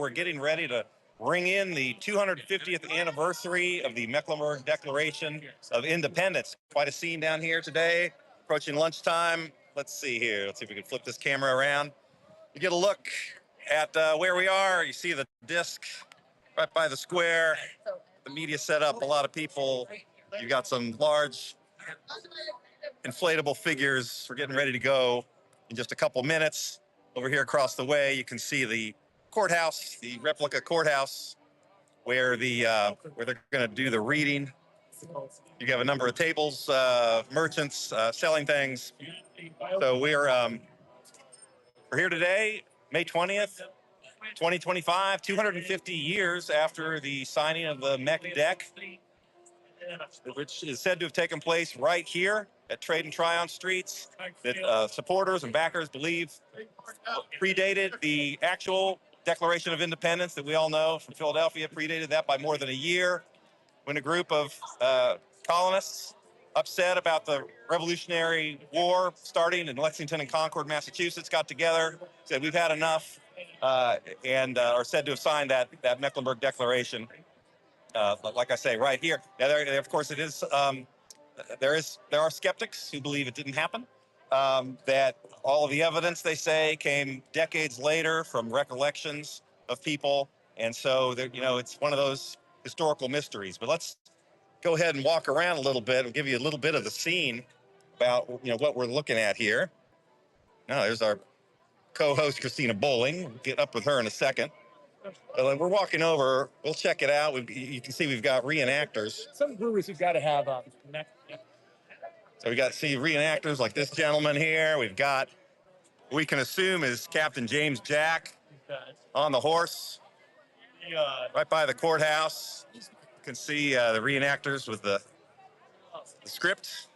We're getting ready to ring in the 250th anniversary of the Mecklenburg Declaration of Independence. Quite a scene down here today, approaching lunchtime. Let's see here. Let's see if we can flip this camera around. You get a look at where we are. You see the disc right by the square. The media set up, a lot of people. You've got some large inflatable figures. We're getting ready to go in just a couple minutes. Over here across the way, you can see the courthouse, the replica courthouse, where they're going to do the reading. You have a number of tables, merchants selling things. So we're here today, May 20th, 2025, 250 years after the signing of the Meck Dec, which is said to have taken place right here at Trade and Tryon Streets, that supporters and backers believe predated the actual Declaration of Independence that we all know from Philadelphia, predated that by more than a year, when a group of colonists upset about the Revolutionary War starting in Lexington and Concord, Massachusetts, got together, said we've had enough, and are said to have signed that Mecklenburg Declaration. Like I say, right here. Now, of course, there are skeptics who believe it didn't happen. That all of the evidence, they say, came decades later from recollections of people, and so it's one of those historical mysteries. But let's go ahead and walk around a little bit and give you a little bit of the scene about what we're looking at here. Now, there's our co-host Cristina Bolling. We'll get up with her in a second. We're walking over. We'll check it out. You can see we've got reenactors. Some breweries you've got to have. So we got reenactors like this gentleman here. We've got, we can assume, is Captain James Jack on the horse, right by the courthouse. You can see the reenactors with the script.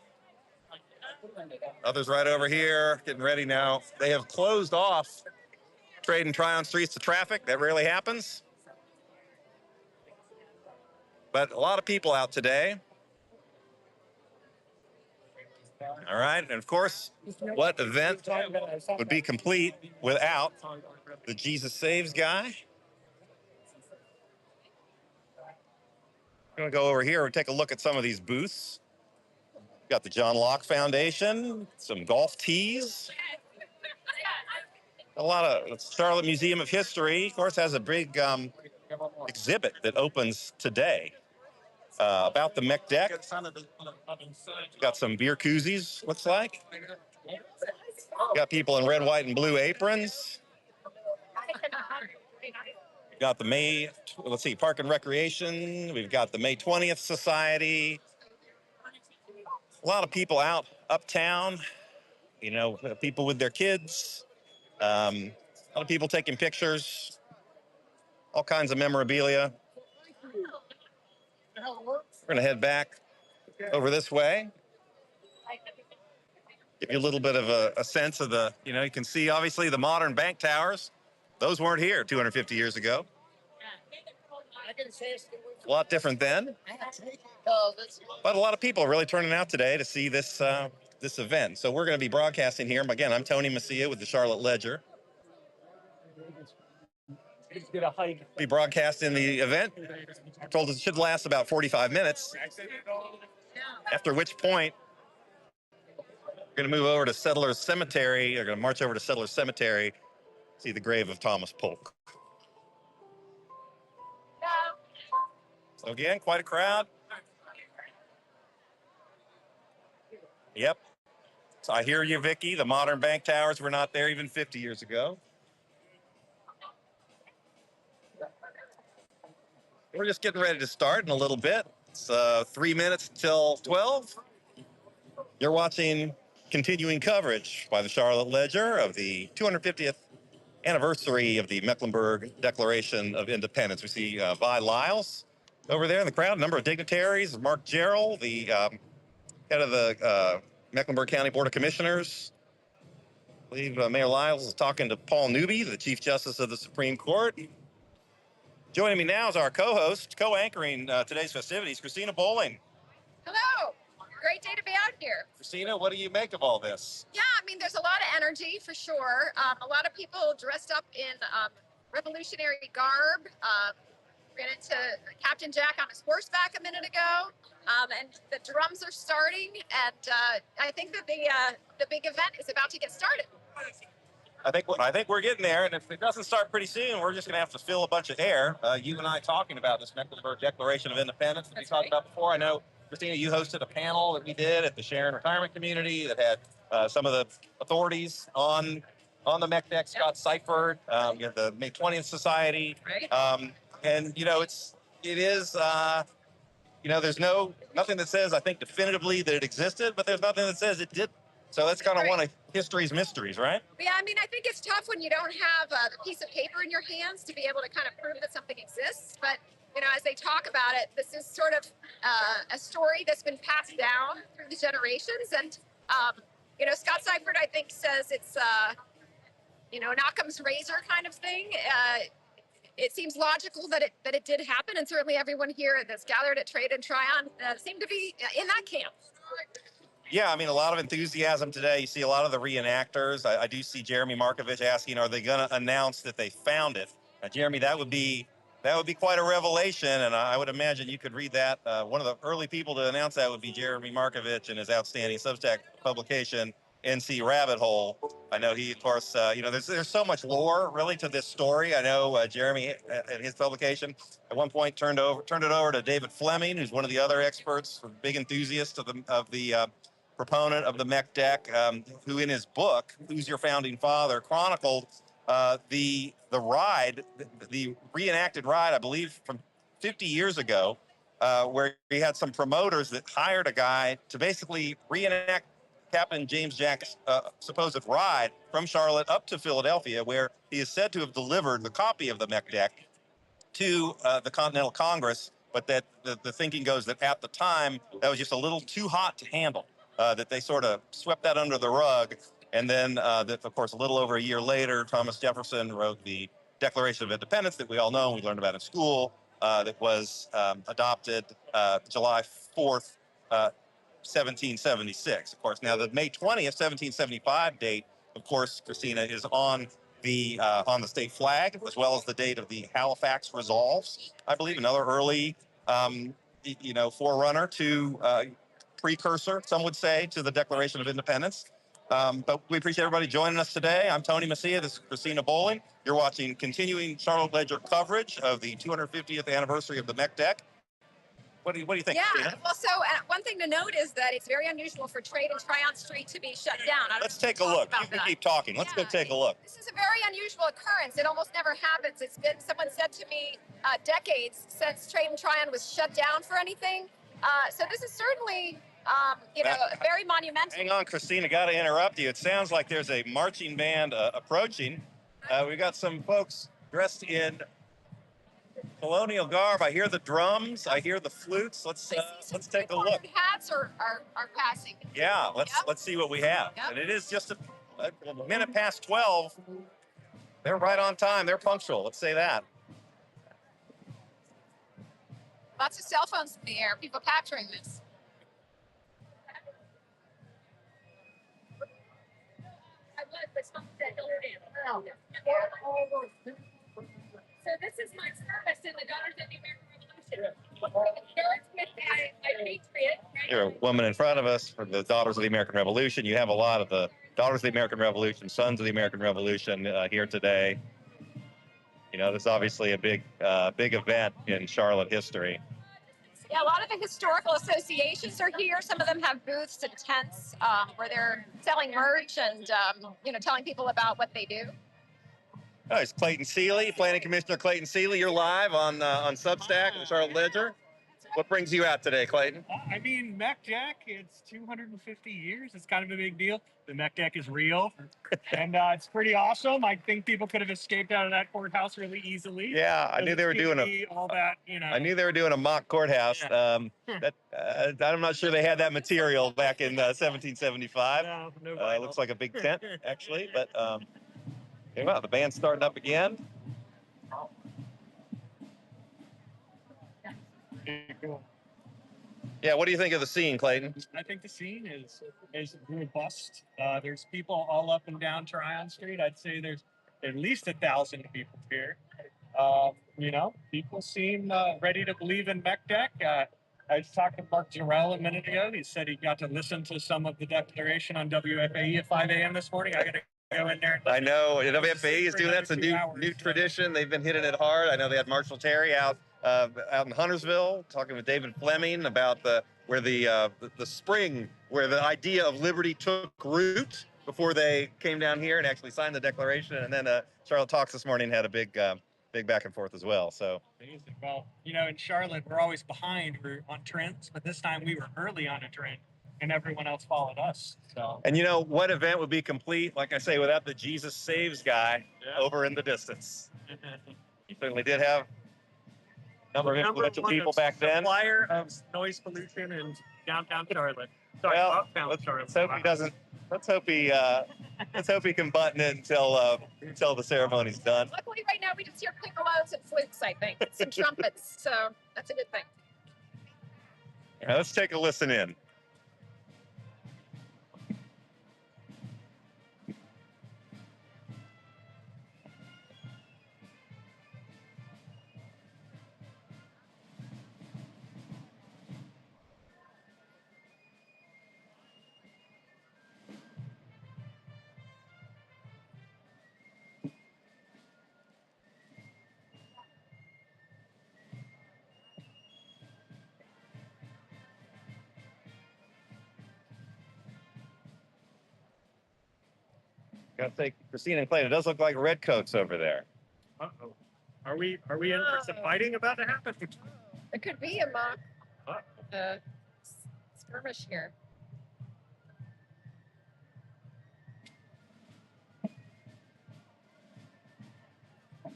Others right over here, getting ready now. They have closed off Trade and Tryon Streets to traffic. That rarely happens. But a lot of people out today. All right, and of course, what event would be complete without the Jesus Saves guy? I'm going to go over here and take a look at some of these booths. We've got the John Locke Foundation, some golf tees. A lot of Charlotte Museum of History, of course, has a big exhibit that opens today about the Meck Dec. Got some beer koozies, looks like. Got people in red, white, and blue aprons. We've got the Park and Recreation. We've got the May 20th Society. A lot of people out uptown, people with their kids. A lot of people taking pictures, all kinds of memorabilia. We're going to head back over this way. Give you a little bit of a sense of you can see, obviously, the modern bank towers. Those weren't here 250 years ago. A lot different then. But a lot of people are really turning out today to see this event. So we're going to be broadcasting here. Again, I'm Tony Mecia with the Charlotte Ledger. Be broadcasting the event. We're told it should last about 45 minutes. After which point, we're going to move over to Settlers Cemetery. We're going to march over to Settlers Cemetery, see the grave of Thomas Polk. So again, quite a crowd. Yep. So I hear you, Vicki. The modern bank towers were not there even 50 years ago. We're just getting ready to start in a little bit. It's 3 minutes till 12. You're watching continuing coverage by the Charlotte Ledger of the 250th anniversary of the Mecklenburg Declaration of Independence. We see Vi Lyles over there in the crowd, a number of dignitaries, Mark Jarrell, the head of the Mecklenburg County Board of Commissioners. I believe Mayor Lyles is talking to Paul Newby, the Chief Justice of the Supreme Court. Joining me now is our co-host, co-anchoring today's festivities, Cristina Bolling. Hello. Great day to be out here. Cristina, what do you make of all this? Yeah, I mean, there's a lot of energy for sure. A lot of people dressed up in revolutionary garb. Ran into Captain Jack on his horseback a minute ago, and the drums are starting, and I think that the big event is about to get started. I think we're getting there, and if it doesn't start pretty soon, we're just going to have to fill a bunch of air. You and I talking about this Mecklenburg Declaration of Independence that we talked about before. I know, Cristina, you hosted a panel that we did at the Sharon Retirement Community that had some of the authorities on the Meck Dec, Scott Seifert, you have the May 20th Society, Right. and it is. There's nothing that says I think definitively that it existed, but there's nothing that says it did. So that's kind of one of history's mysteries, right? Yeah, I mean, I think it's tough when you don't have a piece of paper in your hands to be able to kind of prove that something exists. But as they talk about it, this is sort of a story that's been passed down through the generations. And Scott Seifert, I think, says it's an Occam's razor kind of thing. It seems logical that it did happen, and certainly everyone here that's gathered at Trade and Tryon seemed to be in that camp. Yeah, I mean, a lot of enthusiasm today. You see a lot of the reenactors. I do see Jeremy Markovich asking, are they going to announce that they found it? Jeremy, that would be quite a revelation, and I would imagine you could read that. One of the early people to announce that would be Jeremy Markovich and his outstanding Substack publication, NC Rabbit Hole. I know he, of course, there's so much lore really to this story. I know Jeremy, in his publication, at one point turned it over to David Fleming, who's one of the other experts, big enthusiast of the proponent of the Meck Dec, who in his book, Who's Your Founding Father, chronicled the ride, the reenacted ride, I believe, from 50 years ago, where he had some promoters that hired a guy to basically reenact Captain James Jack's supposed ride from Charlotte up to Philadelphia, where he is said to have delivered the copy of the Meck Dec to the Continental Congress, but that the thinking goes that at the time, that was just a little too hot to handle. That they sort of swept that under the rug. And then, that, of course, a little over a year later, Thomas Jefferson wrote the Declaration of Independence that we all know, we learned about in school, that was adopted July 4th, 1776. Of course, now the May 20th, 1775 date, of course, Cristina, is on the state flag, as well as the date of the Halifax Resolves, I believe, another early, forerunner to precursor, some would say, to the Declaration of Independence. But we appreciate everybody joining us today. I'm Tony Mecia. This is Cristina Bolling. You're watching continuing Charlotte Ledger coverage of the 250th anniversary of the Meck Dec. What do you think, Cristina? Well, so one thing to note is that it's very unusual for Trade and Tryon Street to be shut down. Let's take a look. You can keep talking. Let's go take a look. This is a very unusual occurrence. It almost never happens. It's been, someone said to me, decades since Trade and Tryon was shut down for anything. So this is certainly very monumental. Hang on, Cristina, got to interrupt you. It sounds like there's a marching band approaching. We've got some folks dressed in colonial garb. I hear the drums. I hear the flutes. Let's take a look. Hats are passing. Yeah, let's see what we have. Yep. And it is just a minute past 12. They're right on time. They're punctual. Let's say that. Lots of cell phones in the air. People capturing this. So this is my service in the Daughters of the American Revolution. You're a woman in front of us for the Daughters of the American Revolution. You have a lot of the Daughters of the American Revolution, Sons of the American Revolution here today. This is obviously a big event in Charlotte history. Yeah, a lot of the historical associations are here. Some of them have booths and tents where they're selling merch and telling people about what they do. Oh, it's Clayton Sealey, Planning Commissioner Clayton Sealey. You're live on Substack and Charlotte Ledger. What brings you out today, Clayton? I mean, Meck Dec, it's 250 years. It's kind of a big deal. The Meck Dec is real, and it's pretty awesome. I think people could have escaped out of that courthouse really easily. Yeah, I knew they were doing all that. I knew they were doing a mock courthouse. Yeah. I'm not sure they had that material back in 1775. No looks like a big tent, actually, but. Well, the band's starting up again. Cool. Yeah, what do you think of the scene, Clayton? I think the scene is robust. There's people all up and down Tryon Street. I'd say there's at least 1,000 people here. People seem ready to believe in Meck Dec. I was talking to Mark Jarrell a minute ago. He said he got to listen to some of the declaration on WFAE at 5 a.m. this morning. I got to go in there. I know WFAE is doing that's a new tradition. They've been hitting it hard. I know they had Marshall Terry out in Huntersville talking with David Fleming about the spring where the idea of liberty took root before they came down here and actually signed the declaration. And then Charlotte Talks this morning had a big back and forth as well. So amazing. Well, in Charlotte, we're always behind. We're on trends, but this time we were early on a trend, and everyone else followed us. So. And what event would be complete, like I say, without the Jesus Saves guy over in the distance? He certainly did have a number of influential people back then. Supplier of noise pollution in downtown Charlotte. Sorry, uptown Charlotte. Let's hope he can button it until the ceremony's done. Luckily, right now we just hear piccolos and flutes, I think, and some trumpets. So that's a good thing. All right, let's take a listen in. Gotta say, Cristina and Clayton, it does look like redcoats over there. Uh-oh. Are we in for some fighting about to happen? It could be a mock skirmish here.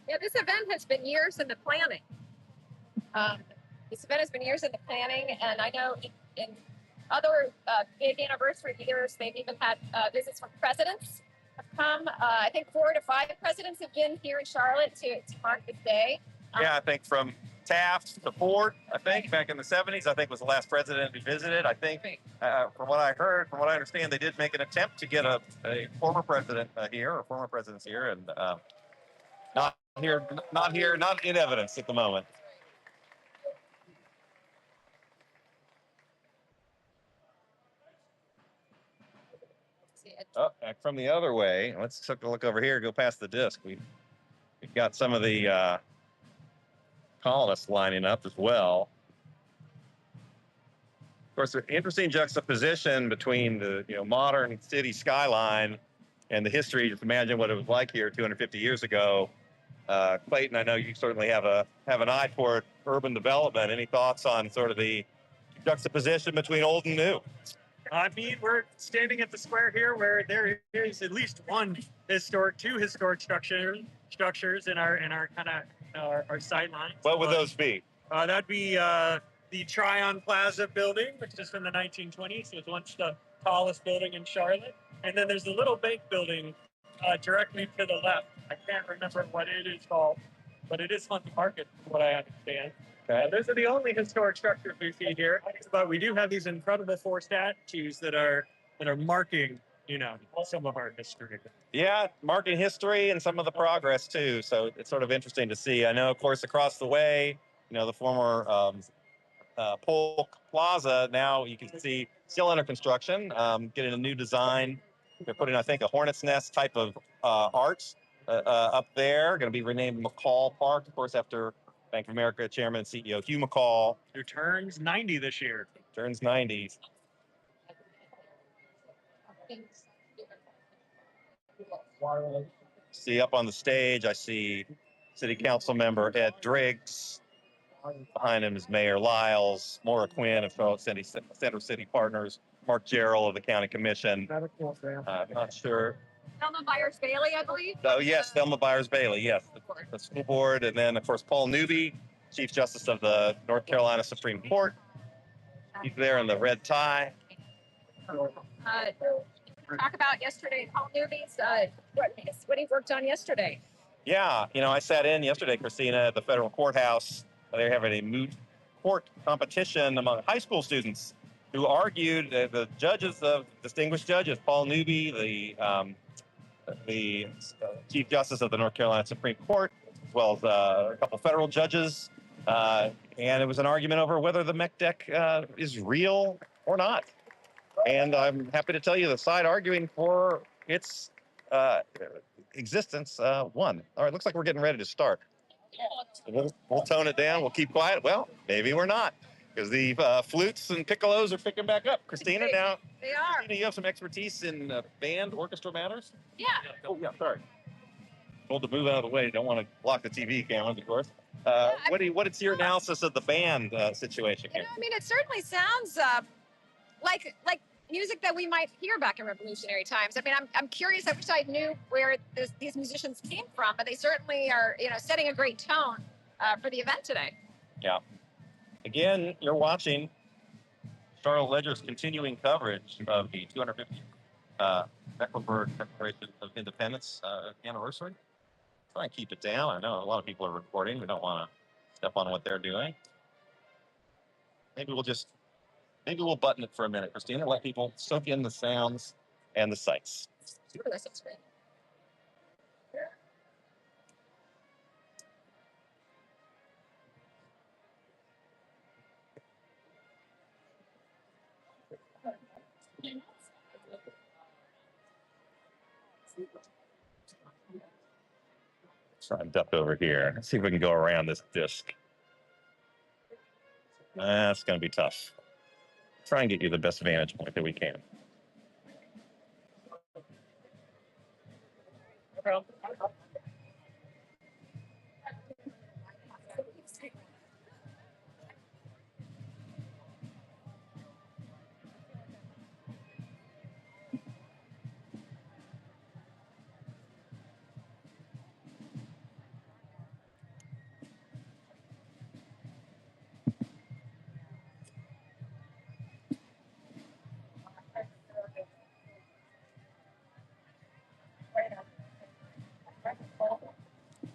Yeah, this event has been years in the planning. And I know in other big anniversary years, they've even had visits from presidents have come. I think 4 to 5 presidents have been here in Charlotte to mark this day. Yeah, I think from Taft to Ford, back in the 70s, I think was the last president who visited. I think, from what I understand, they did make an attempt to get a former president here, or former presidents here, and not in evidence at the moment. Oh, back from the other way. Let's take a look over here. Go past the disc. We've got some of the colonists lining up as well. Of course, an interesting juxtaposition between the modern city skyline and the history. Just imagine what it was like here 250 years ago. Clayton, I know you certainly have an eye toward urban development. Any thoughts on sort of the juxtaposition between old and new? I mean, we're standing at the square here where there is at least two historic structures in our kind of our sight lines. What would those be? That'd be the Tryon Plaza building, which is from the 1920s. It was once the tallest building in Charlotte. And then there's the Little Bank building directly to the left. I can't remember what it is called, but it is Hunting Market, from what I understand. Okay. Those are the only historic structures we see here, but we do have these incredible 4 statues that are marking, some of our history. Yeah, marking history and some of the progress too. So it's sort of interesting to see. I know, of course, across the way, the former Polk Plaza. Now you can see still under construction, getting a new design. They're putting, I think, a hornet's nest type of art up there. Going to be renamed McCall Park, of course, after Bank of America Chairman and CEO Hugh McCall. Who turns 90 this year. Turns 90. See up on the stage, I see City Council member Ed Driggs. Behind him is Mayor Lyles, Maura Quinn of Charlotte Center City Partners, Mark Jarrell of the County Commission. Not sure. Thelma Byers-Bailey, I believe. Oh, yes, Thelma Byers-Bailey, yes. The school board. And then, of course, Paul Newby, Chief Justice of the North Carolina Supreme Court. He's there in the red tie. Talk about yesterday, Paul Newby's, what he worked on yesterday. Yeah, I sat in yesterday, Cristina, at the federal courthouse. They're having a moot court competition among high school students who argued, the judges, distinguished judges, Paul Newby, the Chief Justice of the North Carolina Supreme Court, as well as a couple federal judges. And it was an argument over whether the Meck Dec is real or not. And I'm happy to tell you the side arguing for its existence won. All right, looks like we're getting ready to start. We'll tone it down. We'll keep quiet. Well, maybe we're not, because the flutes and piccolos are picking back up. Cristina, now, They are. Cristina, you have some expertise in band orchestra matters? Yeah. Oh, yeah, sorry. Told to move out of the way. Don't want to block the TV cameras, of course. What is your analysis of the band situation here? I mean, it certainly sounds like music that we might hear back in revolutionary times. I mean, I'm curious. I wish I knew where these musicians came from, but they certainly are, setting a great tone for the event today. Yeah. Again, you're watching Charlotte Ledger's continuing coverage of the 250th Mecklenburg Declaration of Independence anniversary. Try and keep it down. I know a lot of people are recording. We don't want to step on what they're doing. Maybe we'll button it for a minute, Cristina. Let people soak in the sounds and the sights. Sure, that sounds great. Try and duck over here. Let's see if we can go around this disc. That's going to be tough. Try and get you the best vantage point that we can.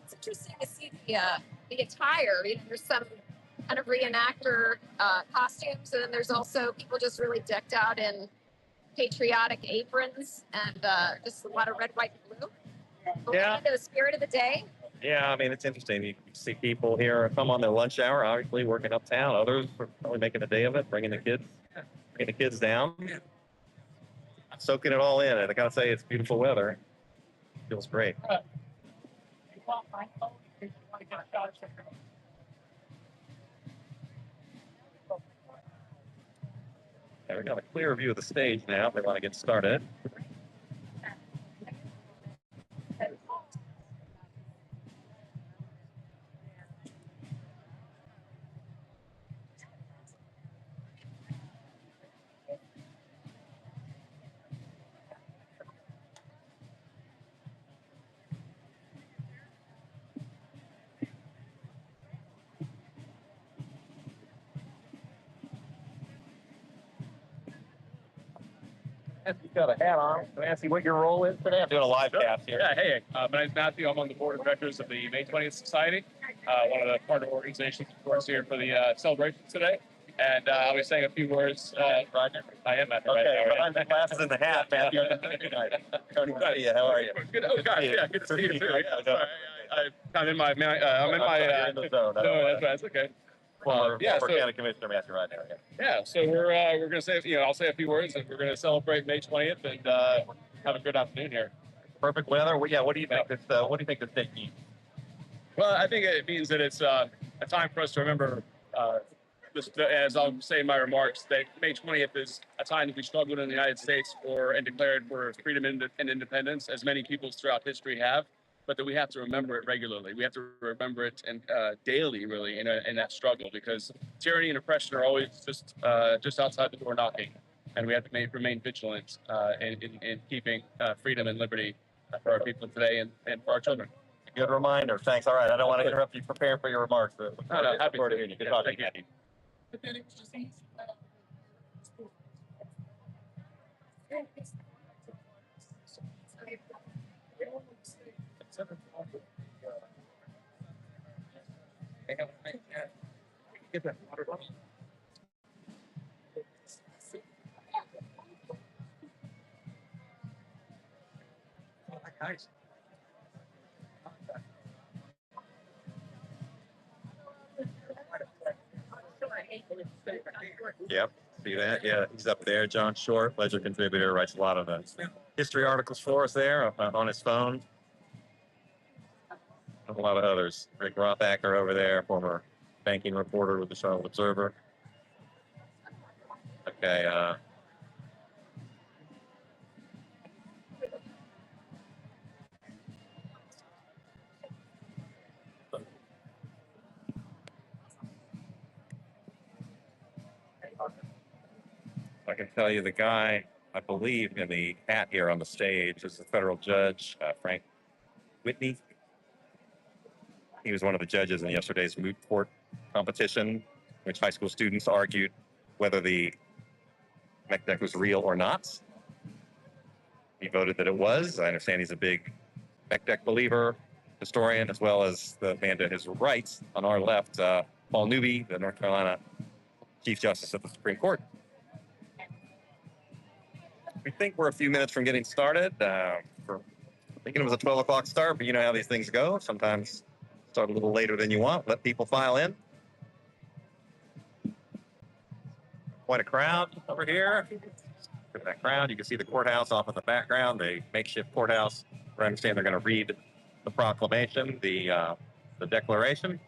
It's interesting to see the attire. There's some kind of reenactor costumes, and then there's also people just really decked out in patriotic aprons and just a lot of red, white, and blue. Yeah. The spirit of the day. Yeah, I mean, it's interesting. You see people here come on their lunch hour, obviously working uptown. Others are probably making a day of it, bringing the kids down, soaking it all in. And I gotta say, it's beautiful weather. Feels great. Yeah, we got a clear view of the stage now. If they want to get started. You've got a hat on. Nancy, what your role is today? I'm doing a live cast here. Yeah, hey, my name's Matthew. I'm on the board of directors of the May 20th Society, one of the partner organizations, of course, here for the celebration today. And I'll be saying a few words. Roger. I am Matthew. Okay, Right, behind the glasses and the hat, Matthew. Tony, how are you? Good. Oh, gosh, yeah, good to see you too. Yeah, sorry, I'm in my. I'm in my. You're in the zone. No, that's right. That's okay. Former So County Commissioner Matthew Ridenhour. yeah, so we're gonna say, I'll say a few words, and we're gonna celebrate May 20th and have a good afternoon here. Perfect weather. Well, yeah. What do you think this? What do you think this date means? Well, I think it means that it's a time for us to remember, as I'll say in my remarks, that May 20th is a time that we struggled in the United States for and declared for freedom and independence, as many peoples throughout history have, but that we have to remember it regularly. We have to remember it and daily, really, in that struggle, because tyranny and oppression are always just outside the door knocking, and we have to remain vigilant in keeping freedom and liberty for our people today and for our children. Good reminder. Thanks. All right. I don't want to interrupt you preparing for your remarks. But Happy to hear you. Good talking to you. Get that water bottle. Nice. Yep. See that? Yeah, he's up there. John Short, Ledger contributor, writes a lot of the history articles for us there on his phone. And a lot of others. Rick Rothacker over there, former banking reporter with the Charlotte Observer. Okay. I can tell you the guy, I believe, in the hat here on the stage is the federal judge, Frank Whitney. He was one of the judges in yesterday's moot court competition, which high school students argued whether the Meck Dec was real or not. He voted that it was. I understand he's a big Meck Dec believer, historian, as well as the man to his right on our left, Paul Newby, the North Carolina Chief Justice of the Supreme Court. We think we're a few minutes from getting started. Thinking it was a 12 o'clock start, but you know how these things go. Sometimes start a little later than you want. Let people file in. Quite a crowd over here. Look at that crowd. You can see the courthouse off in the background, the makeshift courthouse. I understand they're going to read the proclamation, the declaration.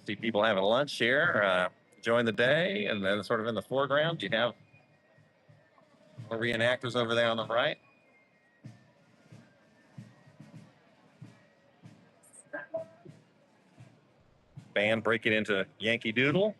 See people having lunch here, enjoying the day, and then sort of in the foreground, you have the reenactors over there on the right. Band breaking into Yankee Doodle.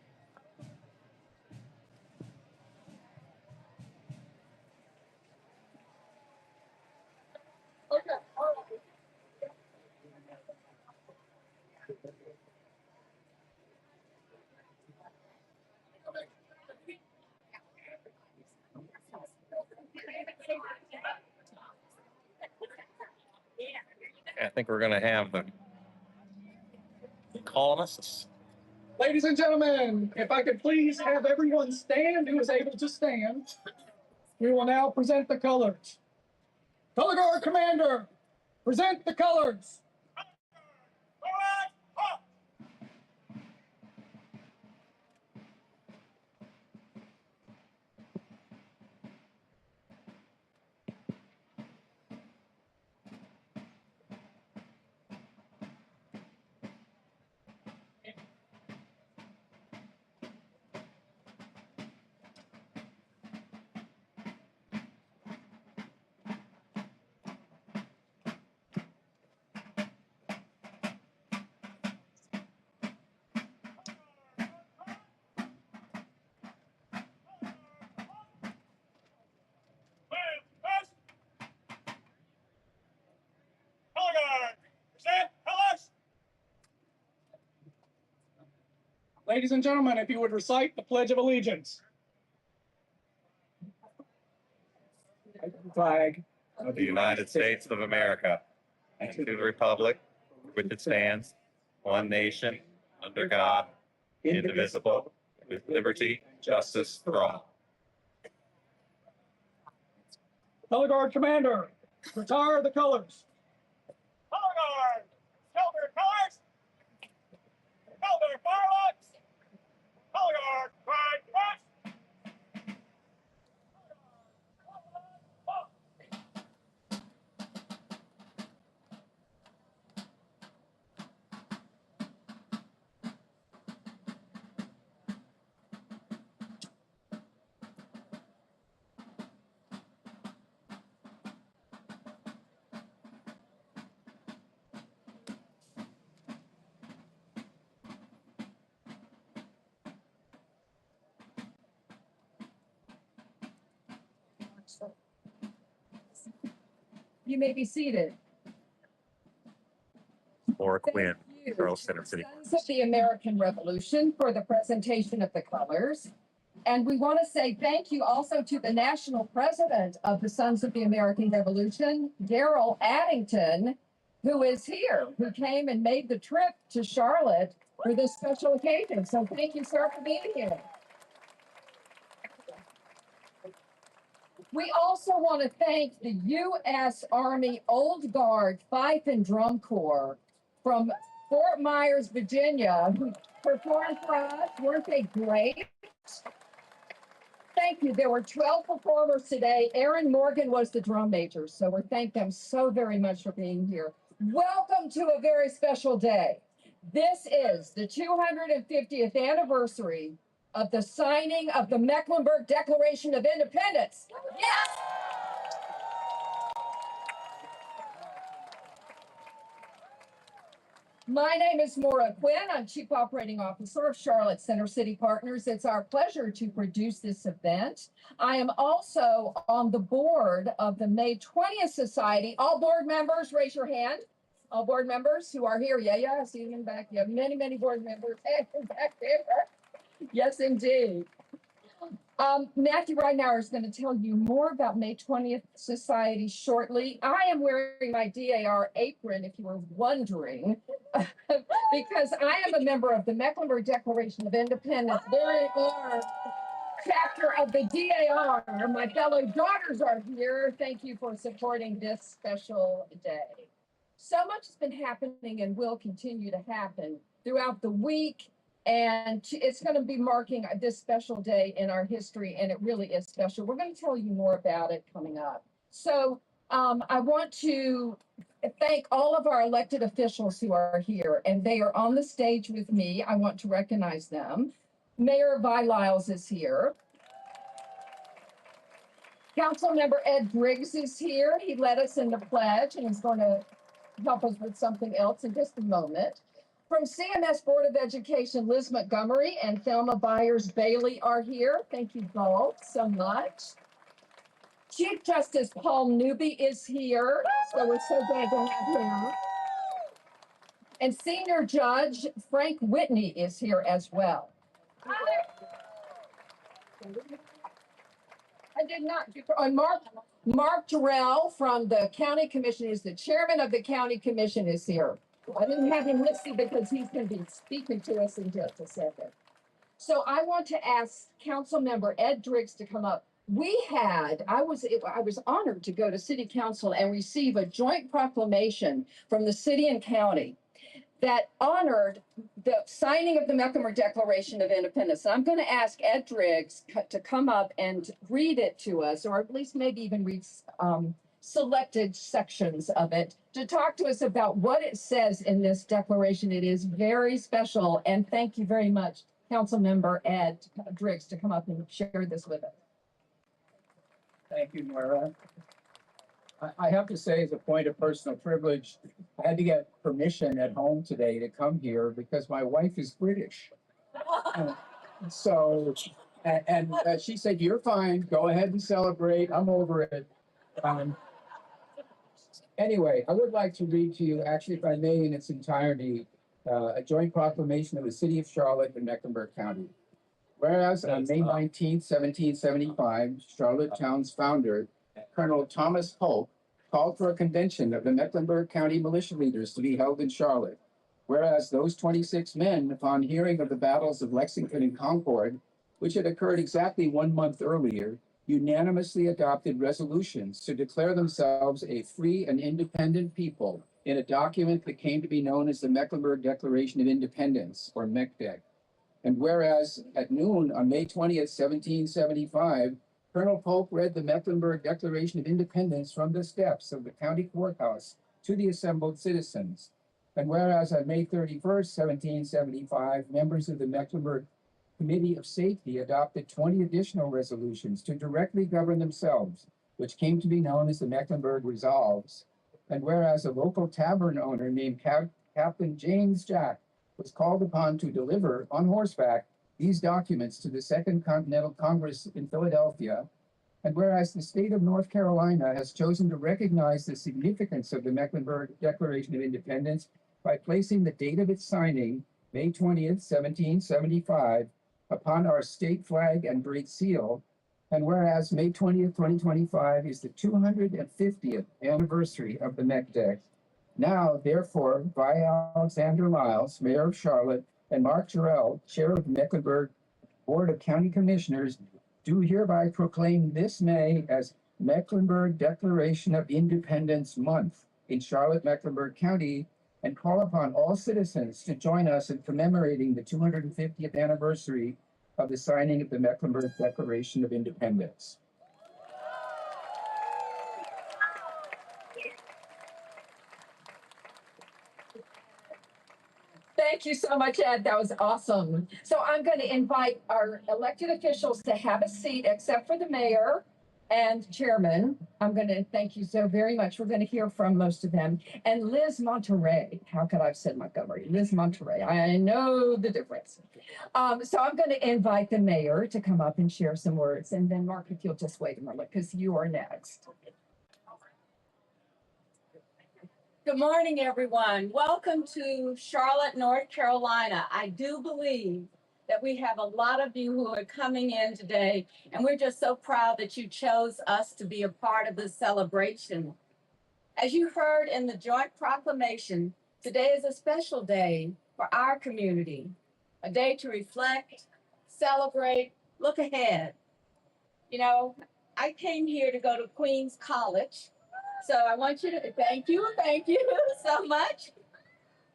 I think we're going to have the columnists. Ladies and gentlemen, if I could please have everyone stand who is able to stand. We will now present the colors. Color Guard Commander, present the colors. Ladies and gentlemen, if you would recite the Pledge of Allegiance. Flag of the United States of America and to the republic for which it stands, one nation, under God, indivisible, with liberty and justice for all. Color Guard Commander, retire the colors. Color Guard! Shoulder colors! Shoulder fireworks! Color Guard! Right, west! You may be seated. Or Quinn, Thank you Girls to Center the City. Sons of the American Revolution for the presentation of the colors. And we want to say thank you also to the national president of the Sons of the American Revolution, Daryl Addington, who is here, who came and made the trip to Charlotte for this special occasion. So thank you, sir, for being here. We also want to thank the U.S. Army Old Guard Fife and Drum Corps from Fort Myers, Virginia, who performed for us. Weren't they great? Thank you. There were 12 performers today. Aaron Morgan was the drum major, so we thank them so very much for being here. Welcome to a very special day. This is the 250th anniversary of the signing of the Mecklenburg Declaration of Independence. Yes! My name is Maura Quinn. I'm Chief Operating Officer of Charlotte Center City Partners. It's our pleasure to produce this event. I am also on the board of the May 20th Society. All board members, raise your hand. All board members who are here. Yeah, I see them in the back. You have many, many board members back there. Yes, indeed. Matthew Ridenhour is going to tell you more about May 20th Society shortly. I am wearing my DAR apron, if you were wondering, because I am a member of the Mecklenburg Declaration of Independence. There are chapter of the DAR. My fellow daughters are here. Thank you for supporting this special day. So much has been happening and will continue to happen throughout the week. And it's going to be marking this special day in our history, and it really is special. We're going to tell you more about it coming up. So I want to thank all of our elected officials who are here, and they are on the stage with me. I want to recognize them. Mayor Vi Lyles is here. Councilmember Ed Briggs is here. He led us in the pledge, and he's going to help us with something else in just a moment. From CMS Board of Education, Liz Montgomery and Thelma Byers-Bailey are here. Thank you both so much. Chief Justice Paul Newby is here, so we're so glad to have him. And Senior Judge Frank Whitney is here as well. I did not. Mark Terrell from the County Commission is the chairman of the County Commission is here. I didn't have him listed because he's going to be speaking to us in just a second. So I want to ask Councilmember Ed Briggs to come up. I was honored to go to City Council and receive a joint proclamation from the city and county that honored the signing of the Mecklenburg Declaration of Independence. And I'm going to ask Ed Briggs to come up and read it to us, or at least maybe even read selected sections of it to talk to us about what it says in this declaration. It is very special, and thank you very much, Councilmember Ed Briggs, to come up and share this with us. Thank you, Maura. I have to say, as a point of personal privilege, I had to get permission at home today to come here because my wife is British. She said, "You're fine, go ahead and celebrate, I'm over it." Anyway, I would like to read to you, actually, if I may, in its entirety, a joint proclamation of the City of Charlotte and Mecklenburg County. Whereas on May 19th, 1775, Charlottetown's founder, Colonel Thomas Polk, called for a convention of the Mecklenburg County militia leaders to be held in Charlotte. Whereas those 26 men, upon hearing of the battles of Lexington and Concord, which had occurred exactly 1 month earlier, unanimously adopted resolutions to declare themselves a free and independent people in a document that came to be known as the Mecklenburg Declaration of Independence, or Meck Dec. And whereas at noon on May 20th, 1775, Colonel Polk read the Mecklenburg Declaration of Independence from the steps of the county courthouse to the assembled citizens. And whereas on May 31st, 1775, members of the Mecklenburg Committee of Safety adopted 20 additional resolutions to directly govern themselves, which came to be known as the Mecklenburg Resolves. And whereas a local tavern owner named Captain James Jack was called upon to deliver on horseback these documents to the Second Continental Congress in Philadelphia, and whereas the state of North Carolina has chosen to recognize the significance of the Mecklenburg Declaration of Independence by placing the date of its signing, May 20th, 1775, upon our state flag and great seal, and whereas May 20th, 2025 is the 250th anniversary of the Meck Dec, Now, therefore, by Alexander Lyles, Mayor of Charlotte, and Mark Jarrell, Chair of Mecklenburg Board of County Commissioners, do hereby proclaim this May as Mecklenburg Declaration of Independence Month in Charlotte, Mecklenburg County, and call upon all citizens to join us in commemorating the 250th anniversary of the signing of the Mecklenburg Declaration of Independence. Thank you so much, Ed. That was awesome. So I'm going to invite our elected officials to have a seat, except for the mayor and chairman. I'm going to thank you so very much. We're going to hear from most of them. And Liz Monterey, how could I have said Montgomery? Liz Monterey, I know the difference. So I'm going to invite the mayor to come up and share some words. And then Mark, if you'll just wait a moment, because you are next. Good morning, everyone. Welcome to Charlotte, North Carolina. I do believe that we have a lot of you who are coming in today, and we're just so proud that you chose us to be a part of this celebration. As you heard in the joint proclamation, today is a special day for our community, a day to reflect, celebrate, look ahead. You know, I came here to go to Queens College. So I want you to thank you so much.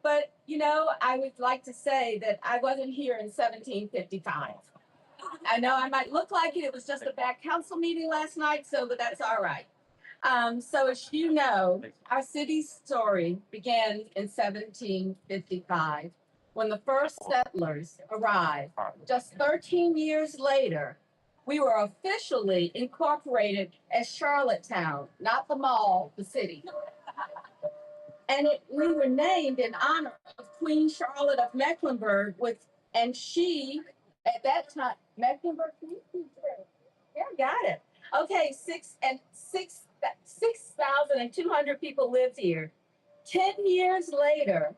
But, you know, I would like to say that I wasn't here in 1755. I know I might look like it. It was just a back council meeting last night, but that's all right. So as you know, our city's story began in 1755 when the first settlers arrived. Just 13 years later, we were officially incorporated as Charlottetown, not the mall, the city. And we were named in honor of Queen Charlotte of Mecklenburg and she, at that time, Mecklenburg, yeah, got it. Okay, 6,200 people lived here. 10 years later,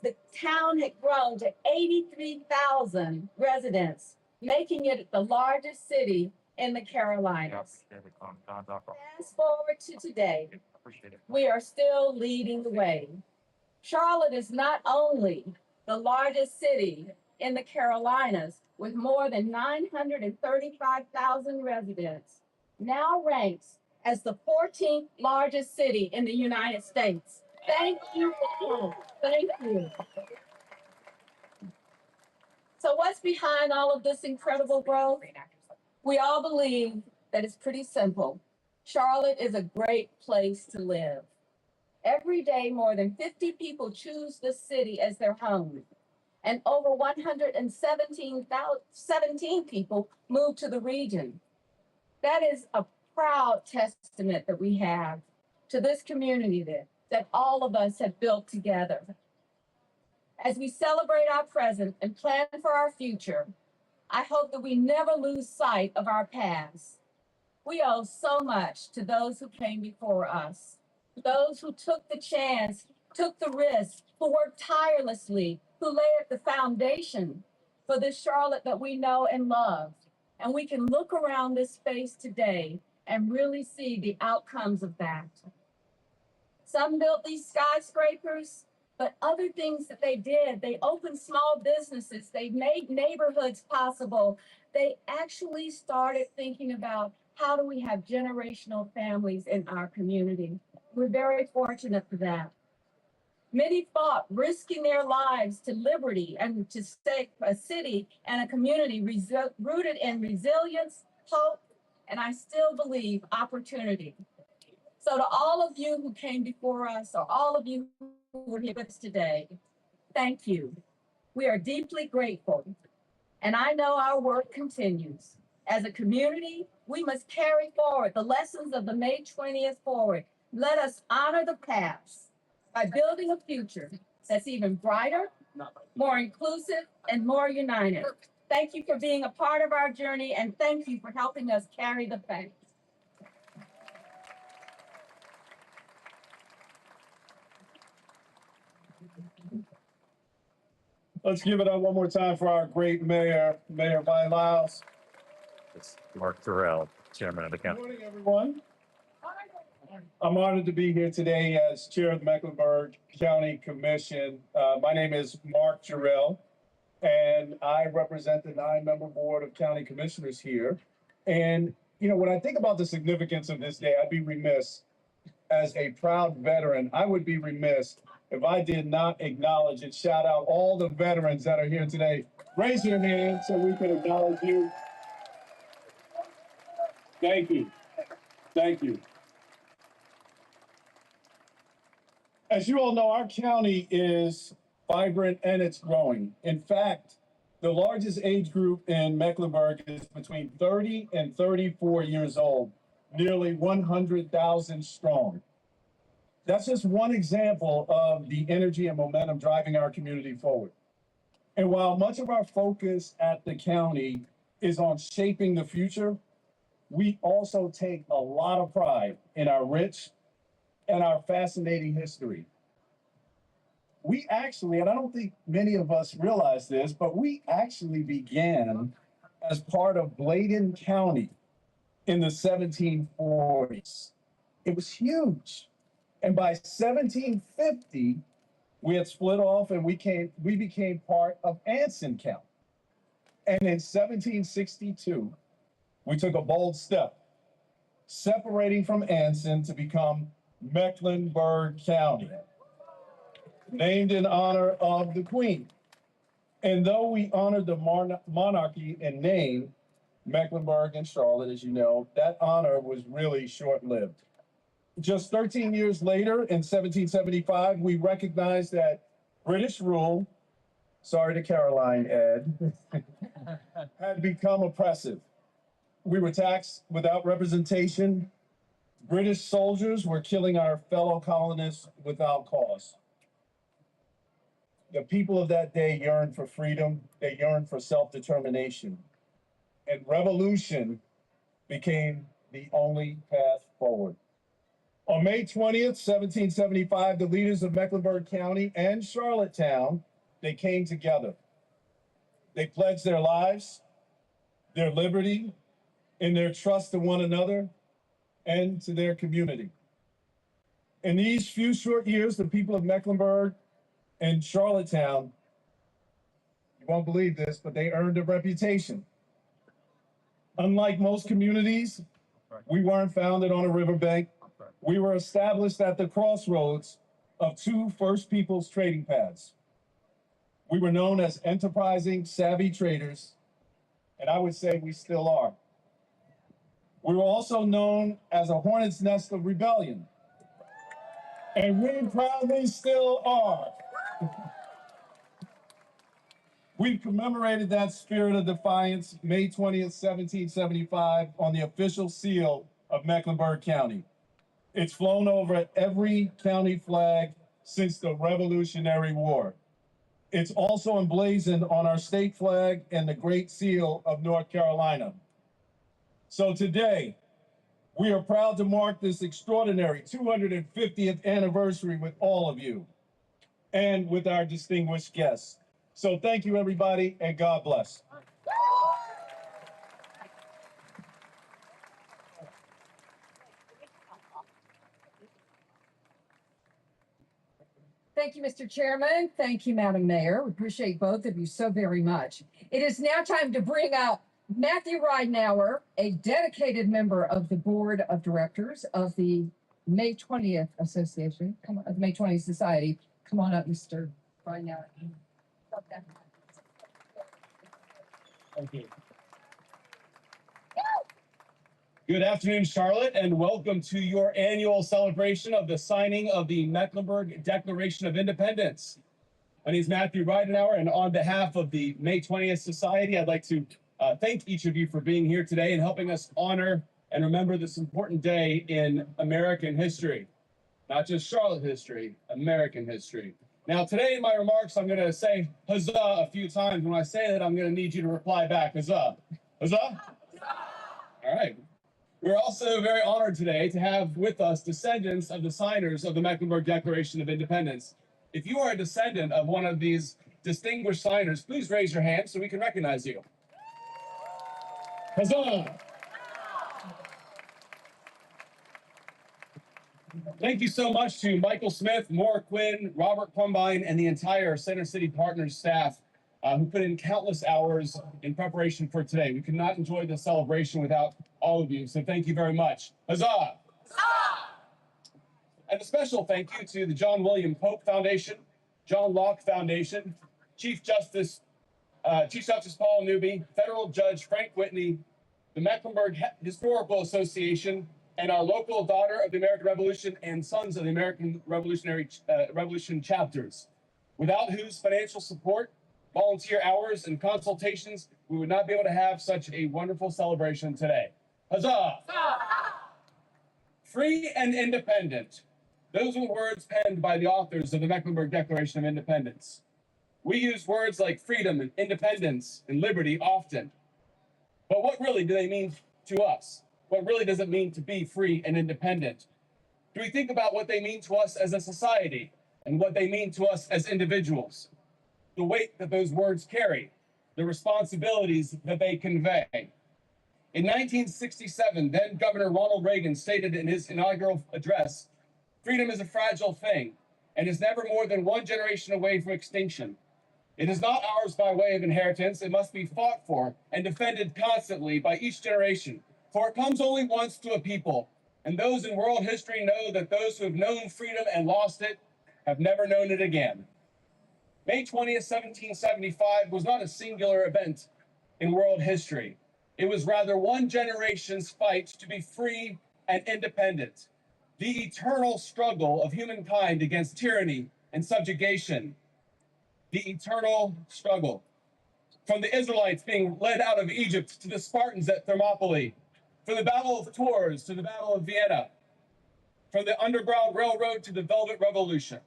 the town had grown to 83,000 residents, making it the largest city in the Carolinas. Fast forward to today, we are still leading the way. Charlotte is not only the largest city in the Carolinas with more than 935,000 residents, now ranks as the 14th largest city in the United States. Thank you. Thank you. So what's behind all of this incredible growth? We all believe that it's pretty simple. Charlotte is a great place to live. Every day, more than 50 people choose this city as their home, and over 117 people move to the region. That is a proud testament that we have to this community that all of us have built together. As we celebrate our present and plan for our future, I hope that we never lose sight of our past. We owe so much to those who came before us, those who took the chance, took the risk, who worked tirelessly, who laid the foundation for this Charlotte that we know and love. And we can look around this space today and really see the outcomes of that. Some built these skyscrapers, but other things that they did, they opened small businesses, they made neighborhoods possible. They actually started thinking about how do we have generational families in our community. We're very fortunate for that. Many fought, risking their lives to liberty and to stay a city and a community rooted in resilience, hope, and I still believe opportunity. So to all of you who came before us, or all of you who are here with us today, thank you. We are deeply grateful, and I know our work continues. As a community, we must carry forward the lessons of the May 20th forward. Let us honor the past by building a future that's even brighter, more inclusive, and more united. Thank you for being a part of our journey, and thank you for helping us carry the faith. Let's give it up one more time for our great mayor, Mayor Lyles. It's Mark Terrell, Chairman of the Good County. morning, everyone. I'm honored to be here today as chair of the Mecklenburg County Commission. My name is Mark Jarrell, and I represent the 9-member board of county commissioners here. And, you know, when I think about the significance of this day, I'd be remiss as a proud veteran. I would be remiss if I did not acknowledge and shout out all the veterans that are here today. Raise your hand so we can acknowledge you. Thank you. Thank you. As you all know, our county is vibrant and it's growing. In fact, the largest age group in Mecklenburg is between 30 and 34 years old, nearly 100,000 strong. That's just one example of the energy and momentum driving our community forward. And while much of our focus at the county is on shaping the future, we also take a lot of pride in our rich and our fascinating history. We actually, and I don't think many of us realize this, but we actually began as part of Bladen County in the 1740s. It was huge. And by 1750, we had split off and we became part of Anson County. And in 1762, we took a bold step, separating from Anson to become Mecklenburg County, named in honor of the Queen. And though we honored the monarchy in name, Mecklenburg and Charlotte, as you know, that honor was really short-lived. Just 13 years later, in 1775, we recognized that British rule, sorry to Caroline, Ed, had become oppressive. We were taxed without representation. British soldiers were killing our fellow colonists without cause. The people of that day yearned for freedom. They yearned for self-determination. And revolution became the only path forward. On May 20th, 1775, the leaders of Mecklenburg County and Charlottetown, they came together. They pledged their lives, their liberty, and their trust to one another and to their community. In these few short years, the people of Mecklenburg and Charlottetown, you won't believe this, but they earned a reputation. Unlike most communities, we weren't founded on a riverbank. We were established at the crossroads of two First Peoples trading paths. We were known as enterprising, savvy traders, and I would say we still are. We were also known as a hornet's nest of rebellion, and we proudly still are. We've commemorated that spirit of defiance May 20th, 1775 on the official seal of Mecklenburg County. It's flown over every county flag since the Revolutionary War. It's also emblazoned on our state flag and the Great Seal of North Carolina. So today, we are proud to mark this extraordinary 250th anniversary with all of you and with our distinguished guests. So thank you, everybody, and God bless. Thank you, Mr. Chairman. Thank you, Madam Mayor. We appreciate both of you so very much. It is now time to bring up Matthew Ridenhour, a dedicated member of the board of directors of the May 20th Association, the May 20th Society. Come on up, Mr. Ridenhour. Thank you. Good afternoon, Charlotte, and welcome to your annual celebration of the signing of the Mecklenburg Declaration of Independence. My name is Matthew Ridenhour, and on behalf of the May 20th Society, I'd like to thank each of you for being here today and helping us honor and remember this important day in American history. Not just Charlotte history, American history. Now, today in my remarks, I'm going to say huzzah a few times. When I say that, I'm going to need you to reply back, huzzah. Huzzah? All right. We're also very honored today to have with us descendants of the signers of the Mecklenburg Declaration of Independence. If you are a descendant of one of these distinguished signers, please raise your hand so we can recognize you. Huzzah! Thank you so much to Michael Smith, Maura Quinn, Robert Plumbine, and the entire Center City Partners staff who put in countless hours in preparation for today. We could not enjoy the celebration without all of you, so thank you very much. Huzzah! And a special thank you to the John William Pope Foundation, John Locke Foundation, Chief Justice Paul Newby, Federal Judge Frank Whitney, the Mecklenburg Historical Association, and our local Daughter of the American Revolution and Sons of the American Revolution chapters, without whose financial support, volunteer hours, and consultations, we would not be able to have such a wonderful celebration today. Huzzah! Free and independent. Those were words penned by the authors of the Mecklenburg Declaration of Independence. We use words like freedom and independence and liberty often. But what really do they mean to us? What really does it mean to be free and independent? Do we think about what they mean to us as a society and what they mean to us as individuals? The weight that those words carry, the responsibilities that they convey. In 1967, then Governor Ronald Reagan stated in his inaugural address, "Freedom is a fragile thing and is never more than one generation away from extinction. It is not ours by way of inheritance. It must be fought for and defended constantly by each generation, for it comes only once to a people, and those in world history know that those who have known freedom and lost it have never known it again." May 20th, 1775 was not a singular event in world history. It was rather one generation's fight to be free and independent, the eternal struggle of humankind against tyranny and subjugation, the eternal struggle. From the Israelites being led out of Egypt to the Spartans at Thermopylae, from the Battle of Tours to the Battle of Vienna, from the Underground Railroad to the Velvet Revolution.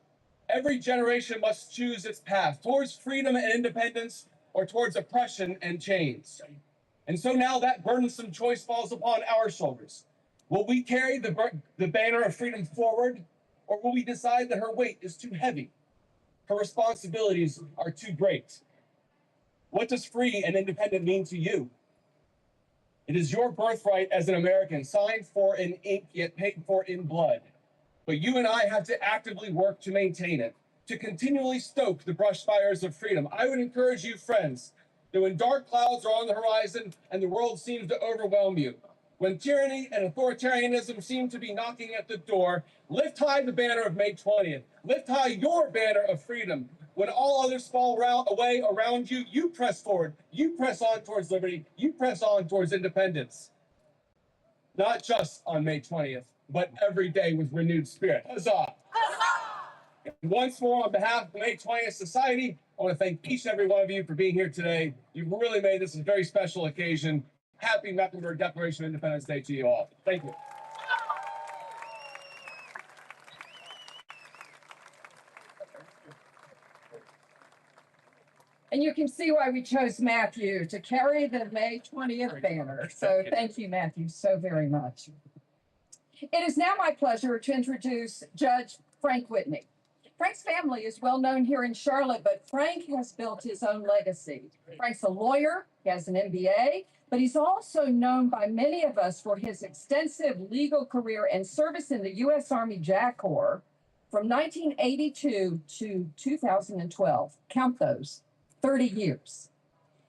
Every generation must choose its path towards freedom and independence or towards oppression and chains. And so now that burdensome choice falls upon our shoulders. Will we carry the banner of freedom forward, or will we decide that her weight is too heavy? Her responsibilities are too great. What does free and independent mean to you? It is your birthright as an American, signed for in ink, yet paid for in blood. But you and I have to actively work to maintain it, to continually stoke the brush fires of freedom. I would encourage you, friends, that when dark clouds are on the horizon and the world seems to overwhelm you, when tyranny and authoritarianism seem to be knocking at the door, lift high the banner of May 20th. Lift high your banner of freedom. When all others fall away around you, you press forward. You press on towards liberty. You press on towards independence. Not just on May 20th, but every day with renewed spirit. Huzzah! And once more, on behalf of the May 20th Society, I want to thank each and every one of you for being here today. You've really made this a very special occasion. Happy Mecklenburg Declaration of Independence Day to you all. Thank you. And you can see why we chose Matthew to carry the May 20th banner. So thank you, Matthew, so very much. It is now my pleasure to introduce Judge Frank Whitney. Frank's family is well known here in Charlotte, but Frank has built his own legacy. Frank's a lawyer, he has an MBA, but he's also known by many of us for his extensive legal career and service in the U.S. Army JAG Corps from 1982 to 2012. Count those, 30 years.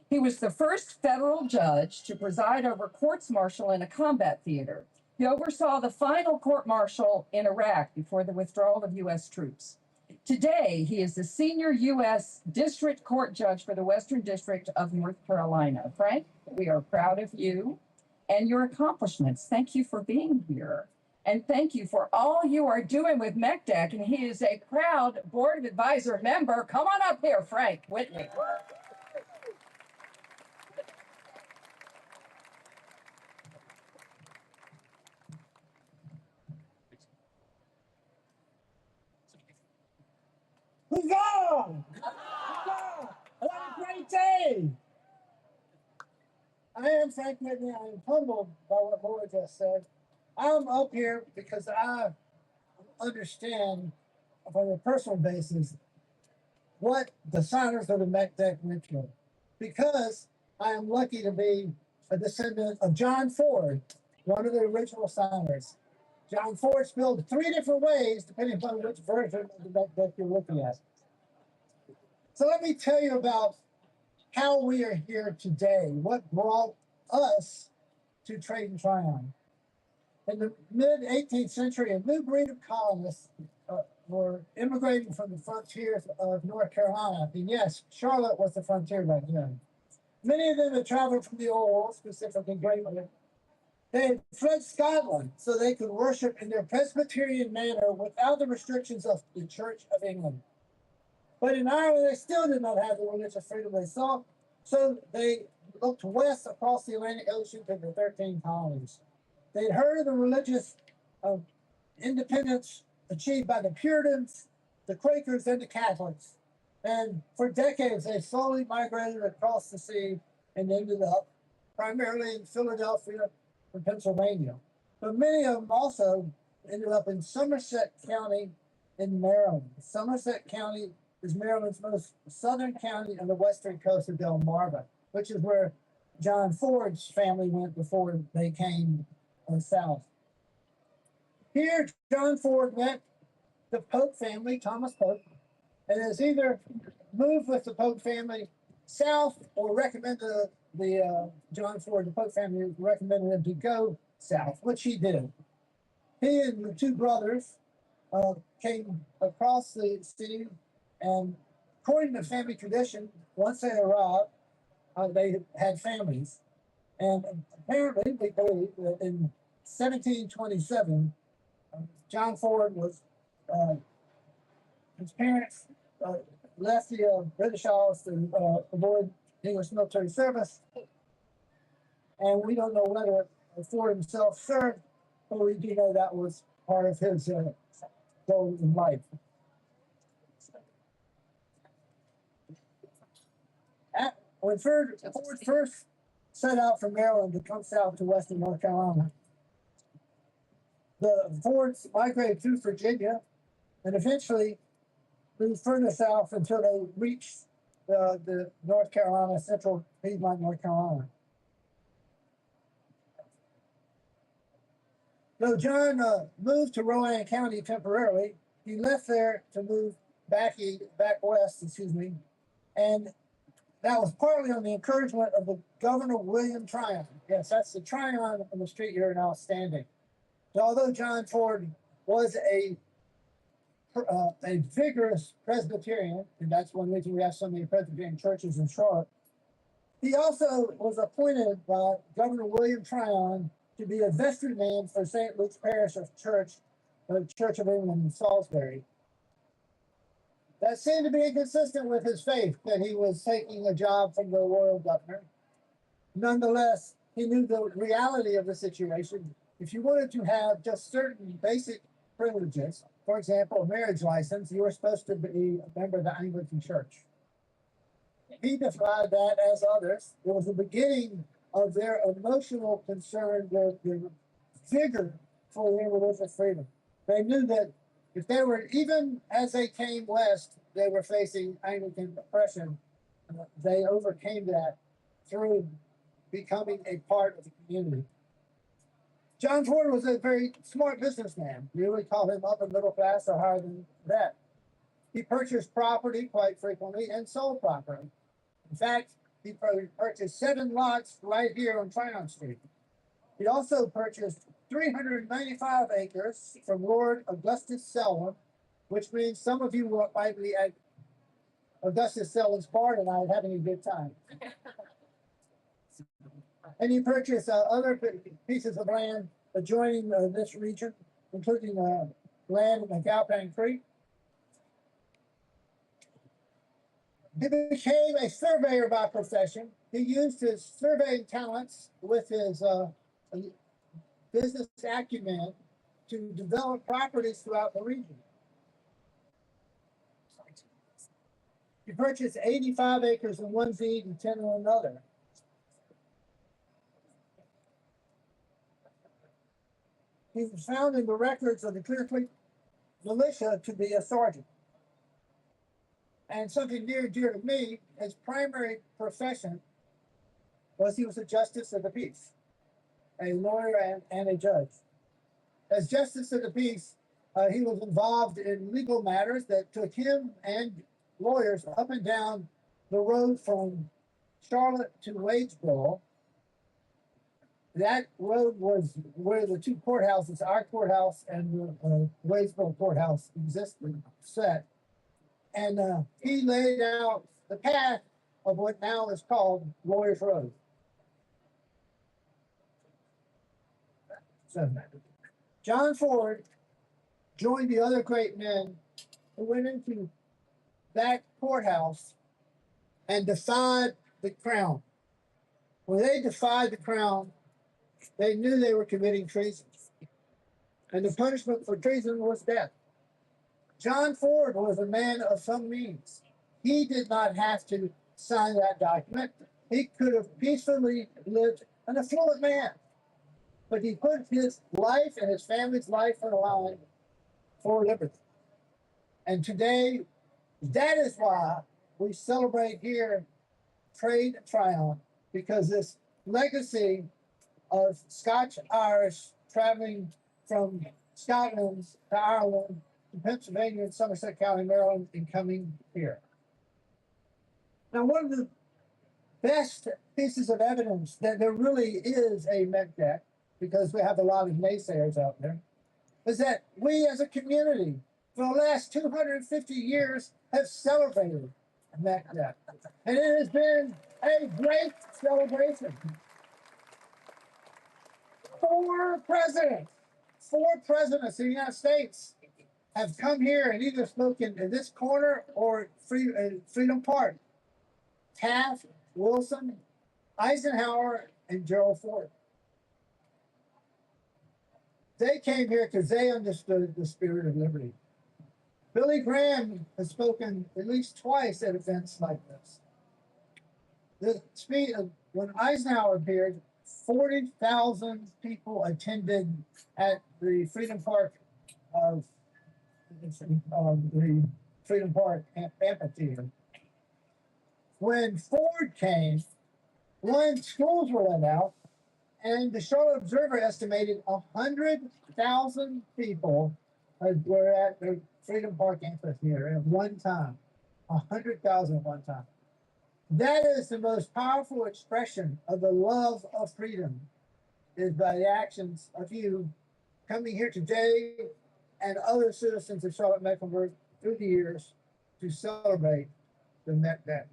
He was the first federal judge to preside over courts-martial in a combat theater. He oversaw the final court-martial in Iraq before the withdrawal of U.S. troops. Today, he is the senior U.S. District Court Judge for the Western District of North Carolina. Frank, we are proud of you and your accomplishments. Thank you for being here. And thank you for all you are doing with Meck Dec. And he is a proud Board of Advisor member. Come on up here, Frank Whitney. Huzzah! Huzzah! What a great day! I am Frank Whitney. I am humbled by what Laura just said. I'm up here because I understand from a personal basis what the signers of the Meck Dec went through. Because I am lucky to be a descendant of John Ford, one of the original signers. John Ford spelled three different ways, depending upon which version of the Meck Dec you're looking at. So let me tell you about how we are here today, what brought us to trade and Tryon. In the mid-18th century, a new breed of colonists were immigrating from the frontiers of North Carolina. And yes, Charlotte was the frontier back then. Many of them had traveled from the Old World, specifically Great Britain. They had fled Scotland so they could worship in their Presbyterian manner without the restrictions of the Church of England. But in Ireland, they still did not have the religious freedom they sought, so they looked west across the Atlantic Ocean to the 13 colonies. They'd heard of the religious independence achieved by the Puritans, the Quakers, and the Catholics. And for decades, they slowly migrated across the sea and ended up primarily in Philadelphia and Pennsylvania. But many of them also ended up in Somerset County in Maryland. Somerset County is Maryland's most southern county on the western coast of Delmarva, which is where John Ford's family went before they came south. Here, John Ford met the Pope family, Thomas Pope, and has either moved with the Pope family south or recommended John Ford, the Pope family, recommended him to go south, which he did. He and the two brothers came across the sea, and according to family tradition, once they arrived, they had families. And apparently, they believe that in 1727, John Ford was, his parents left the British Isles to avoid English military service. And we don't know whether Ford himself served, but we do know that was part of his goal in life. When Ford first set out from Maryland to come south to western North Carolina, the Fords migrated through Virginia and eventually moved further south until they reached the North Carolina, central Piedmont, North Carolina. Though John moved to Rowan County temporarily, he left there to move back west, and that was partly on the encouragement of the Governor William Tryon. Yes, that's the Tryon on the street here now standing. So although John Ford was a vigorous Presbyterian, and that's one reason we have so many Presbyterian churches in Charlotte, he also was appointed by Governor William Tryon to be a vestryman for St. Luke's Parish of Church of England in Salisbury. That seemed to be inconsistent with his faith that he was taking a job from the royal governor. Nonetheless, he knew the reality of the situation. If you wanted to have just certain basic privileges, for example, a marriage license, you were supposed to be a member of the Anglican Church. He defied that as others. It was the beginning of their emotional concern, their vigor for their religious freedom. They knew that if they were, even as they came west, they were facing Anglican oppression. They overcame that through becoming a part of the community. John Ford was a very smart businessman. We would call him upper middle class or higher than that. He purchased property quite frequently and sold property. In fact, he purchased 7 lots right here on Tryon Street. He also purchased 395 acres from Lord Augustus Selwyn, which means some of you might be at Augustus Selwyn's bar tonight having a good time. And he purchased other pieces of land adjoining this region, including land in the Galpan Creek. He became a surveyor by profession. He used his surveying talents with his business acumen to develop properties throughout the region. He purchased 85 acres in one deed and 10 in another. He was found in the records of the Clear Creek militia to be a sergeant. And something near and dear to me, his primary profession was he was a justice of the peace, a lawyer and a judge. As Justice of the Peace, he was involved in legal matters that took him and lawyers up and down the road from Charlotte to Wadesboro. That road was where the two courthouses, our courthouse and the Wadesboro courthouse, existed, set. And he laid out the path of what now is called Lawyers Road. So, John Ford joined the other great men who went into that courthouse and defied the crown. When they defied the crown, they knew they were committing treason. And the punishment for treason was death. John Ford was a man of some means. He did not have to sign that document. He could have peacefully lived an affluent man. But he put his life and his family's life on the line for liberty. And today, that is why we celebrate here Trade Triumph, because this legacy of Scotch-Irish traveling from Scotland to Ireland to Pennsylvania and Somerset County, Maryland, and coming here. Now, one of the best pieces of evidence that there really is a Meck Dec, because we have a lot of naysayers out there, is that we as a community for the last 250 years have celebrated Meck Dec. And it has been a great celebration. Four presidents of the United States have come here and either spoken in this corner or Freedom Park. Taft, Wilson, Eisenhower, and Gerald Ford. They came here because they understood the spirit of liberty. Billy Graham has spoken at least twice at events like this. When Eisenhower appeared, 40,000 people attended at the Freedom Park amphitheater. When Ford came, schools were let out, and the Charlotte Observer estimated 100,000 people were at the Freedom Park amphitheater at one time. 100,000 at one time. That is the most powerful expression of the love of freedom, is by the actions of you coming here today and other citizens of Charlotte Mecklenburg through the years to celebrate the Meck Dec.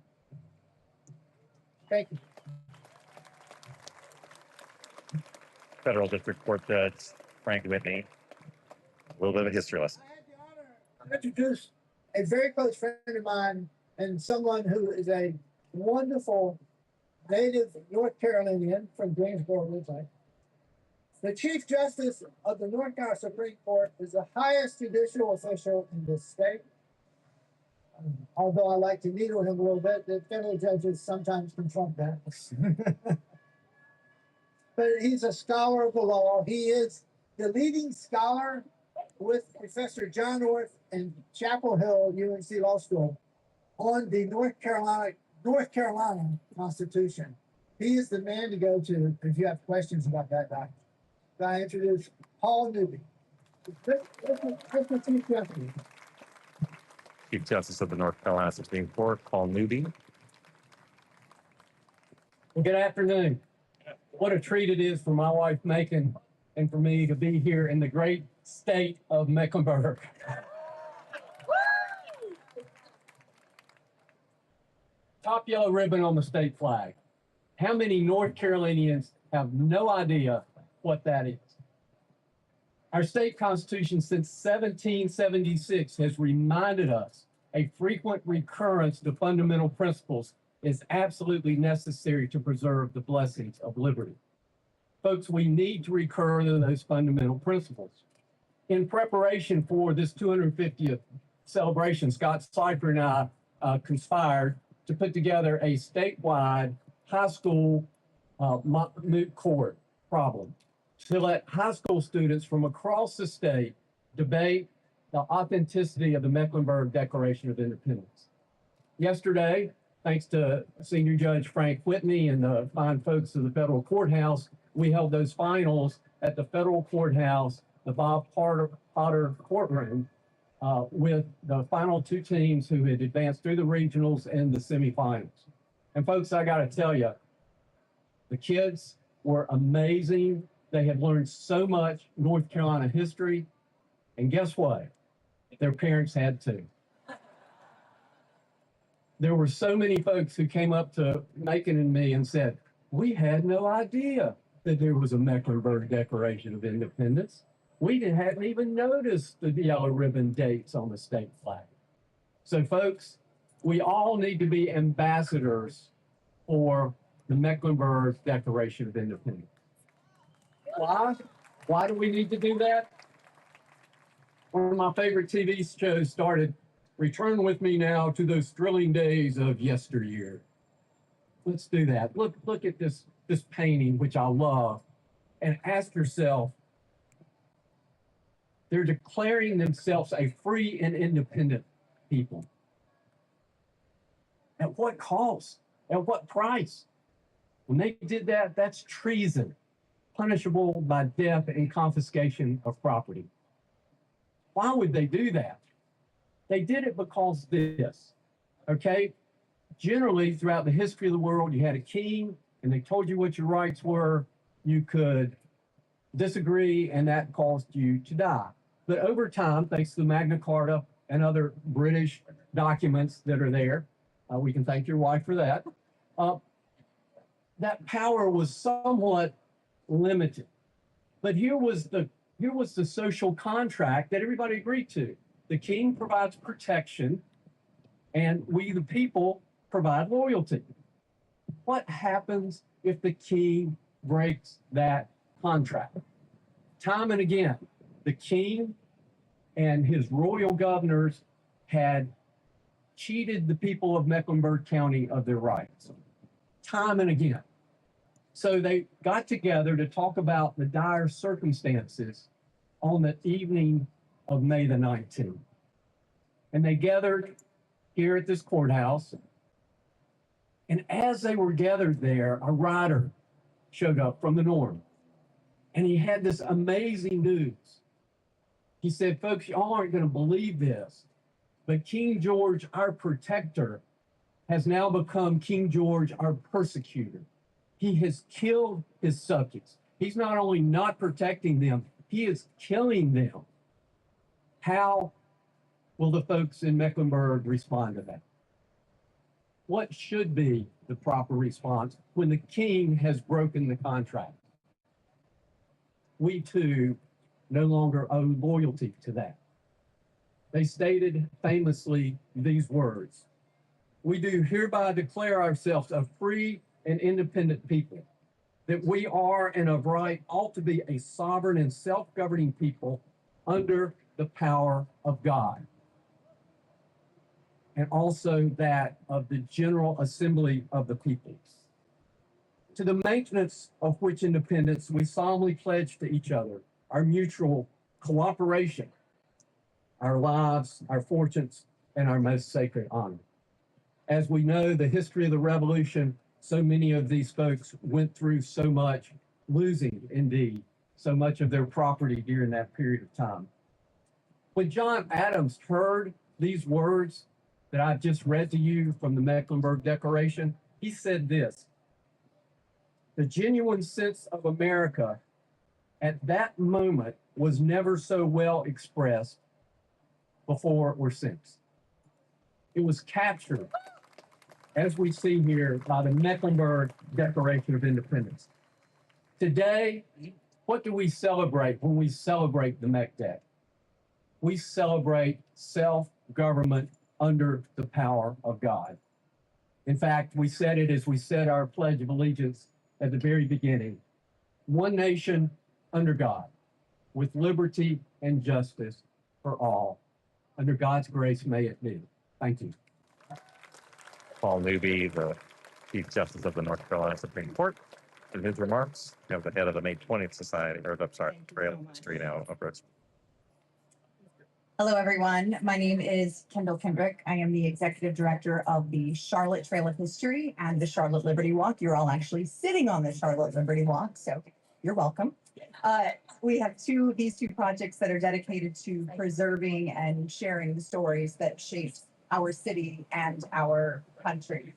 Thank you. Federal District Court Judge Frank Whitney. A little bit of a history lesson. I had the honor to introduce a very close friend of mine and someone who is a wonderful native North Carolinian from Greensboro originally. The Chief Justice of the North Carolina Supreme Court is the highest judicial official in this state. Although I like to needle him a little bit, the federal judges sometimes confront that. But he's a scholar of the law. He is the leading scholar with Professor John North and Chapel Hill, UNC Law School, on the North Carolina Constitution. He is the man to go to if you have questions about that document. So I introduce Paul Newby. This is Chief Justice. Chief Justice of the North Carolina Supreme Court, Paul Newby. Well, good afternoon. What a treat it is for my wife, Macon, and for me to be here in the great state of Mecklenburg. Top yellow ribbon on the state flag. How many North Carolinians have no idea what that is? Our state constitution since 1776 has reminded us a frequent recurrence to fundamental principles is absolutely necessary to preserve the blessings of liberty. Folks, we need to recur to those fundamental principles. In preparation for this 250th celebration, Scott Cypher and I conspired to put together a statewide high school moot court problem to let high school students from across the state debate the authenticity of the Mecklenburg Declaration of Independence. Yesterday, thanks to Senior Judge Frank Whitney and the fine folks of the federal courthouse, we held those finals at the federal courthouse the Bob Potter courtroom with the final two teams who had advanced through the regionals and the semifinals. And folks, I got to tell you, the kids were amazing. They had learned so much North Carolina history. And guess what? Their parents had too. There were so many folks who came up to Macon and me and said, we had no idea that there was a Mecklenburg Declaration of Independence. We hadn't even noticed the yellow ribbon dates on the state flag. So folks, we all need to be ambassadors for the Mecklenburg Declaration of Independence. Why? Why do we need to do that? One of my favorite TV shows started, return with me now to those thrilling days of yesteryear. Let's do that. Look at this painting, which I love, and ask yourself, they're declaring themselves a free and independent people. At what cost? At what price? When they did that, that's treason, punishable by death and confiscation of property. Why would they do that? They did it because this, okay? Generally, throughout the history of the world, you had a king and they told you what your rights were. You could disagree and that caused you to die. But over time, thanks to the Magna Carta and other British documents that are there, we can thank your wife for that, that power was somewhat limited. But here was the social contract that everybody agreed to. The king provides protection, and we, the people, provide loyalty. What happens if the king breaks that contract? Time and again, the king and his royal governors had cheated the people of Mecklenburg County of their rights. Time and again. So they got together to talk about the dire circumstances on the evening of May the 19th. And they gathered here at this courthouse. And as they were gathered there, a rider showed up from the north. And he had this amazing news. He said, folks, y'all aren't going to believe this, but King George, our protector, has now become King George, our persecutor. He has killed his subjects. He's not only not protecting them, he is killing them. How will the folks in Mecklenburg respond to that? What should be the proper response when the king has broken the contract? We too no longer owe loyalty to that. They stated famously these words: we do hereby declare ourselves a free and independent people, that we are and of right ought to be a sovereign and self-governing people under the power of God, and also that of the General Assembly of the Peoples. To the maintenance of which independence we solemnly pledge to each other our mutual cooperation, our lives, our fortunes, and our most sacred honor. As we know, the history of the Revolution, so many of these folks went through so much, losing indeed so much of their property during that period of time. When John Adams heard these words that I've just read to you from the Mecklenburg Declaration, he said this: the genuine sense of America at that moment was never so well expressed before or since. It was captured, as we see here, by the Mecklenburg Declaration of Independence. Today, what do we celebrate when we celebrate the Meck Dec? We celebrate self-government under the power of God. In fact, we said it as we said our Pledge of Allegiance at the very beginning: one nation under God, with liberty and justice for all. Under God's grace, may it be. Thank you. Paul Newby, the Chief Justice of the North Carolina Supreme Court, in his remarks. You have the head of the May 20th Society, or I'm sorry, Trail Street now approach. Hello, everyone. My name is Kendall Kendrick. I am the executive director of the Charlotte Trail of History and the Charlotte Liberty Walk. You're all actually sitting on the Charlotte Liberty Walk, so you're welcome. We have these two projects that are dedicated to preserving and sharing the stories that shaped our city and our country.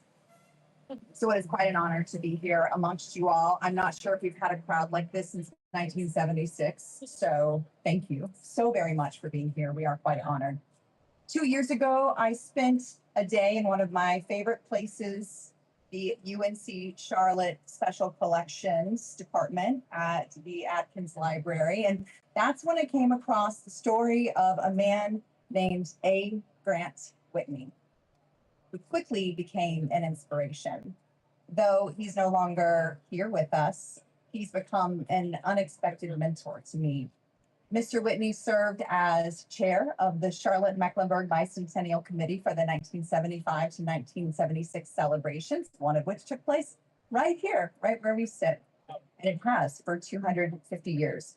So it is quite an honor to be here amongst you all. I'm not sure if we've had a crowd like this since 1976. So thank you so very much for being here. We are quite honored. 2 years ago, I spent a day in one of my favorite places, the UNC Charlotte Special Collections Department at the Atkins Library. And that's when I came across the story of a man named A. Grant Whitney, who quickly became an inspiration. Though he's no longer here with us, he's become an unexpected mentor to me. Mr. Whitney served as chair of the Charlotte Mecklenburg Bicentennial Committee for the 1975 to 1976 celebrations, one of which took place right here, right where we sit. And it has for 250 years.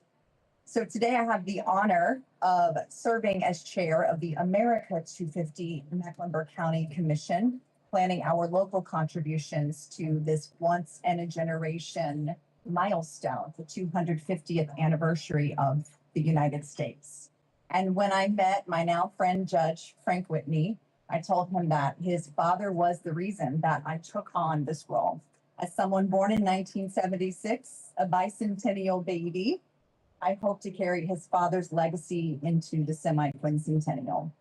So today I have the honor of serving as chair of the America 250 Mecklenburg County Commission, planning our local contributions to this once in a generation milestone, the 250th anniversary of the United States. And when I met my now friend, Judge Frank Whitney, I told him that his father was the reason that I took on this role. As someone born in 1976, a bicentennial baby, I hope to carry his father's legacy into the semi-quincentennial.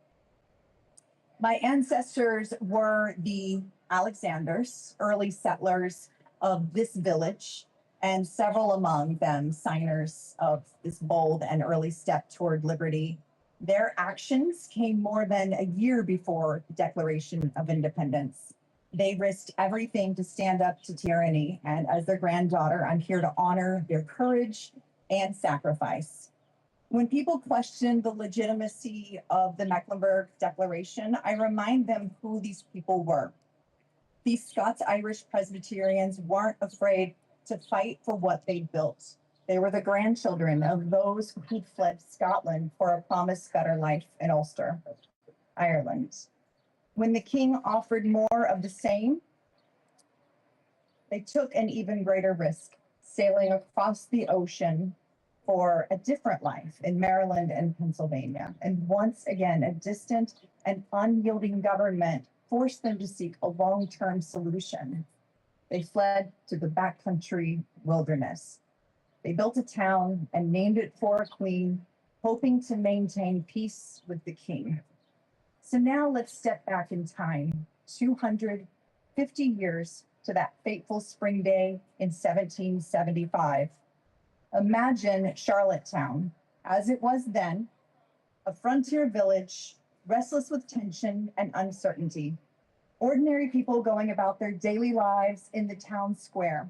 My ancestors were the Alexanders, early settlers of this village, and several among them signers of this bold and early step toward liberty. Their actions came more than a year before the Declaration of Independence. They risked everything to stand up to tyranny, and as their granddaughter, I'm here to honor their courage and sacrifice. When people question the legitimacy of the Mecklenburg Declaration, I remind them who these people were. These Scots-Irish Presbyterians weren't afraid to fight for what they built. They were the grandchildren of those who fled Scotland for a promised better life in Ulster, Ireland. When the king offered more of the same, they took an even greater risk, sailing across the ocean for a different life in Maryland and Pennsylvania. And once again, a distant and unyielding government forced them to seek a long-term solution. They fled to the backcountry wilderness. They built a town and named it for a queen, hoping to maintain peace with the king. So now let's step back in time, 250 years to that fateful spring day in 1775. Imagine Charlottetown as it was then, a frontier village, restless with tension and uncertainty. Ordinary people going about their daily lives in the town square,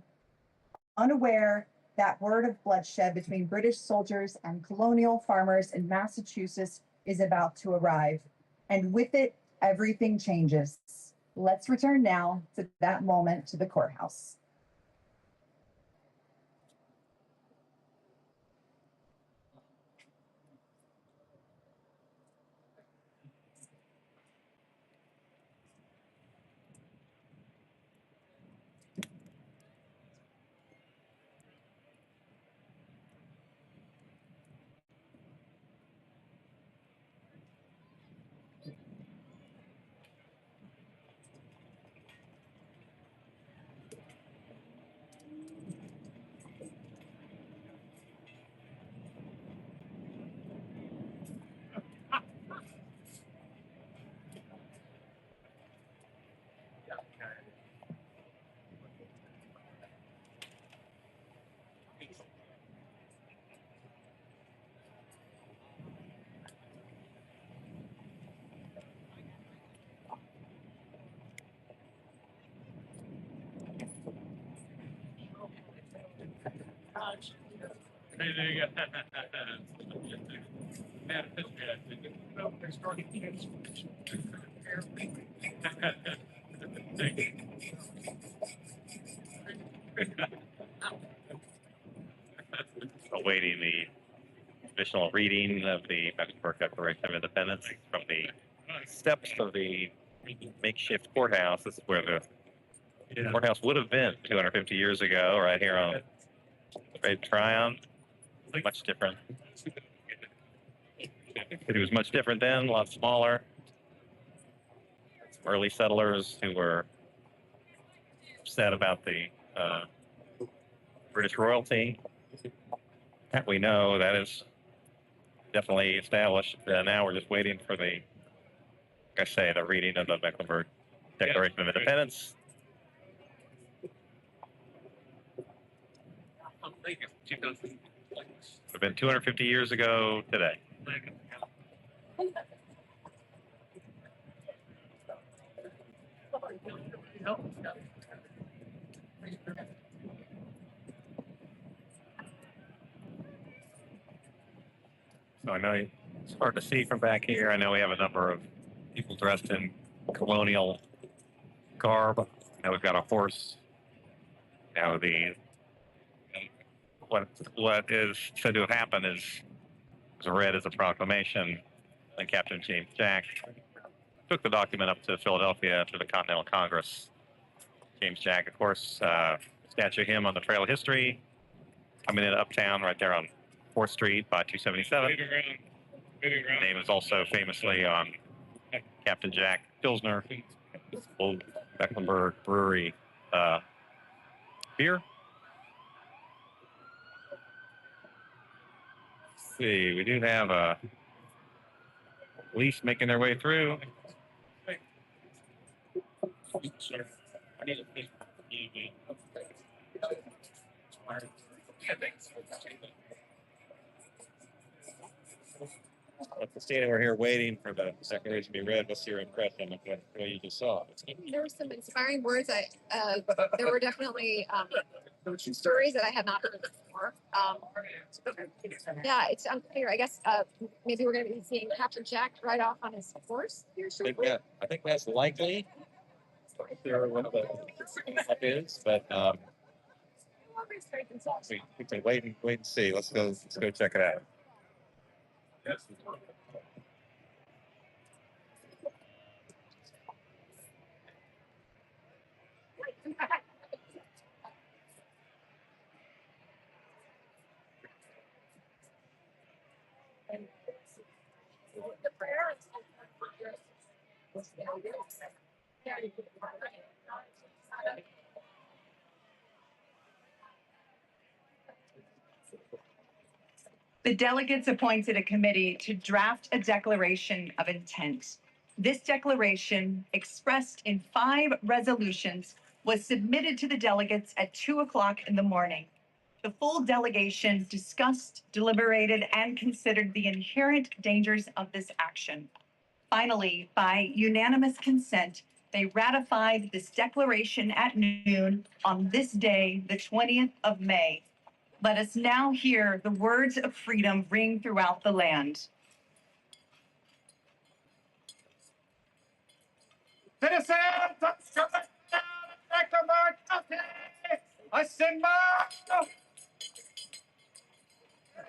unaware that word of bloodshed between British soldiers and colonial farmers in Massachusetts is about to arrive. And with it, everything changes. Let's return now to that moment to the courthouse. Hey, there you go. Thank you. Awaiting the official reading of the Mecklenburg Declaration of Independence from the steps of the makeshift courthouse. This is where the courthouse would have been 250 years ago, right here on the Great Tryon. Much different. It was much different then, a lot smaller. Early settlers who were upset about the British royalty. That we know, that is definitely established. Now we're just waiting for the, like I say, the reading of the Mecklenburg Declaration of Independence. It would have been 250 years ago today. So I know it's hard to see from back here. I know we have a number of people dressed in colonial garb. Now we've got a horse. Now what is said to have happened is read as a proclamation. And Captain James Jack took the document up to Philadelphia to the Continental Congress. James Jack, of course, statue of him on the Trail of History, coming into Uptown right there on 4th Street by 277. His name is also famously on Captain Jack Pilsner, old Mecklenburg Brewery beer. Let's see, we do have police making their way through. Well, Cristina, we're here waiting for the declaration to be read. What's your impression of what you just saw? There were some inspiring words. There were definitely stories that I had not heard before. Yeah, it's unclear. I guess maybe we're going to be seeing Captain Jack ride off on his horse here shortly. I think that's likely. Sure what the is, but we can wait and see. Let's go check it out. The delegates appointed a committee to draft a declaration of intent. This declaration, expressed in 5 resolutions, was submitted to the delegates at 2:00 in the morning. The full delegation discussed, deliberated, and considered the inherent dangers of this action. Finally, by unanimous consent, they ratified this declaration at noon on this day, the 20th of May. Let us now hear the words of freedom ring throughout the land. Citizens of Mecklenburg County, assemble!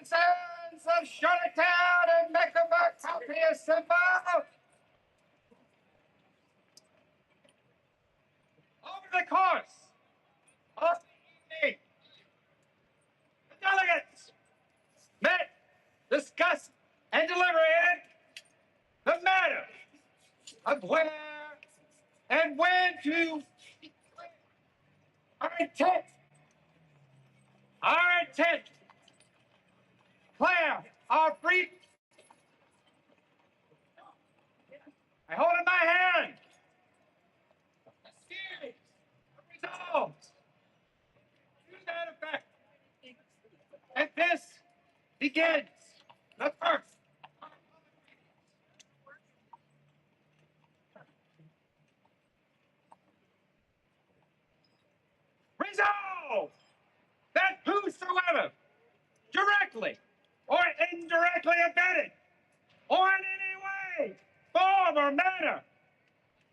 Citizens of Charlottetown and Mecklenburg County, assemble! Over the course of the evening, the delegates met, discussed, and deliberated the matter of where and when to our intent, declare our freedom. I hold in my hand a series of resolves to that effect. And this begins the first. Resolve that whosoever directly or indirectly abetted or in any way, form, or manner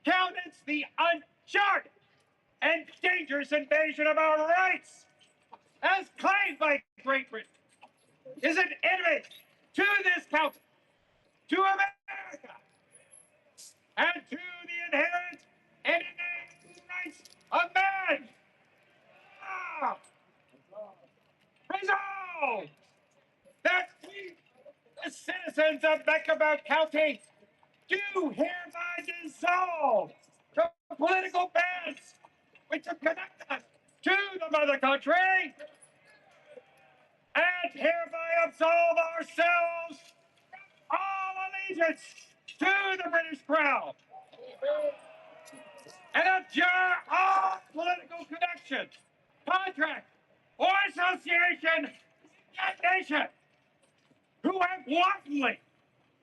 countenance the uncharted and dangerous invasion of our rights as claimed by Great Britain is an enemy to this country, to America, and to the inherent and innate rights of man. Resolved citizens of Mecklenburg County do hereby dissolve the political bands which have connected us to the mother country and hereby absolve ourselves all allegiance to the British Crown and abjure all political connection, contract, or association with that nation who have wantonly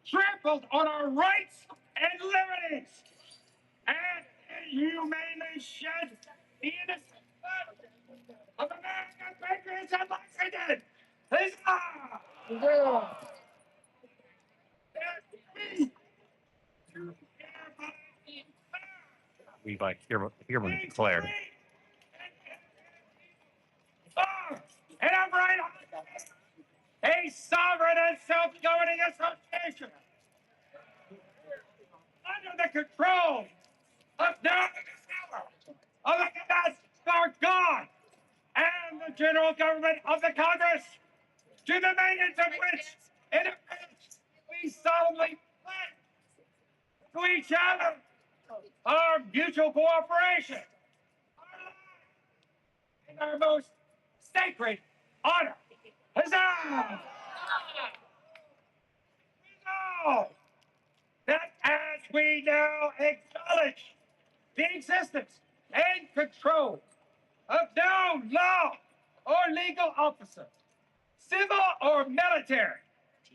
trampled on our rights and liberties and inhumanely shed the innocent blood of American patriots and Lexington. Huzzah! We like hereby declare. And I'm right on a sovereign and self-governing association under the control of the command of our God and the general government of the Congress, to the maintenance of which independence we solemnly pledge to each other our mutual cooperation, our lives, and our most sacred honor. Huzzah! Resolve that as we now acknowledge the existence and control of no law or legal officer, civil or military,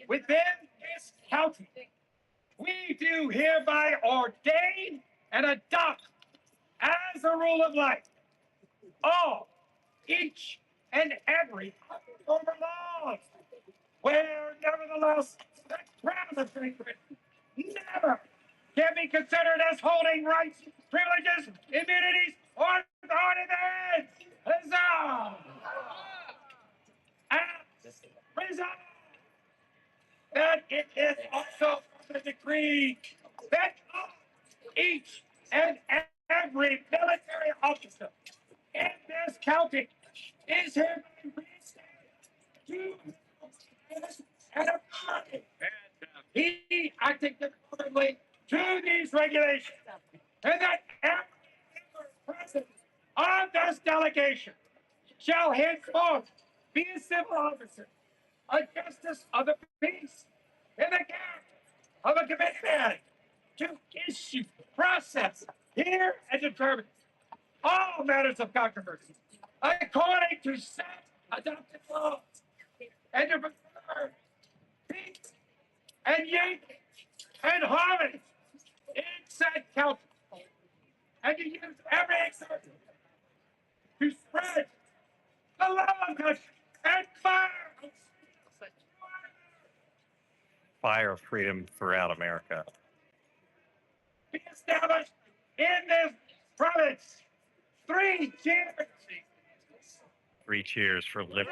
within this county, we do hereby ordain and adopt as a rule of life all, each, and every former laws, where nevertheless the crown of Great Britain never can be considered as holding rights, privileges, immunities, or authority therein. Huzzah! And resolve that it is also the decree that each and every military officer in this county is hereby reinstated to and authority. He acting conformably to these regulations, and that every member present of this delegation shall henceforth be a civil officer, a justice of the peace, in the character of a committee to issue, process, hear, and determine all matters of controversy according to said adopted laws, and to preserve peace and unity and harmony in said county, and to use every exertion to spread the love of country and Fire of freedom throughout America. be established in this province. 3 cheers. 3 cheers for liberty.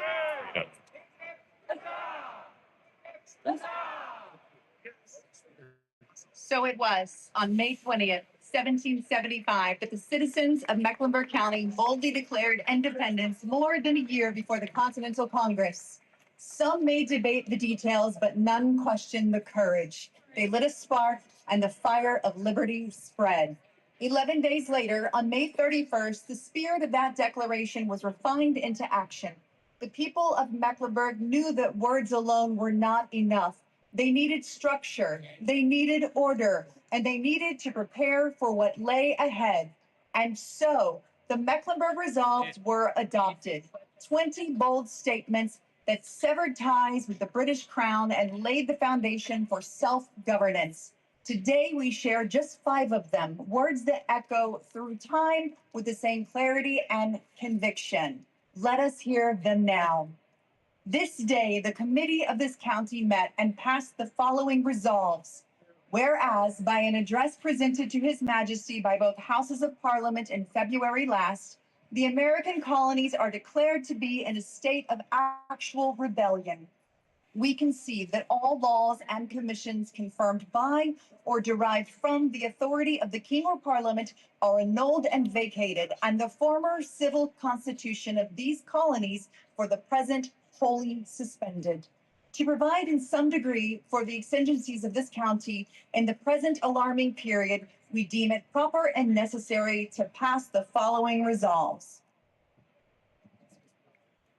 So it was on May 20th, 1775, that the citizens of Mecklenburg County boldly declared independence more than a year before the Continental Congress. Some may debate the details, but none question the courage. They lit a spark, and the fire of liberty spread. 11 days later, on May 31st, the spirit of that declaration was refined into action. The people of Mecklenburg knew that words alone were not enough. They needed structure, they needed order, and they needed to prepare for what lay ahead. And so the Mecklenburg Resolves were adopted. 20 bold statements that severed ties with the British Crown and laid the foundation for self-governance. Today, we share just 5 of them, words that echo through time with the same clarity and conviction. Let us hear them now. This day, the committee of this county met and passed the following resolves. Whereas, by an address presented to His Majesty by both Houses of Parliament in February last, the American colonies are declared to be in a state of actual rebellion. We conceive that all laws and commissions confirmed by or derived from the authority of the King or Parliament are annulled and vacated, and the former civil constitution of these colonies for the present wholly suspended. to provide in some degree for the exigencies of this county in the present alarming period, we deem it proper and necessary to pass the following resolves.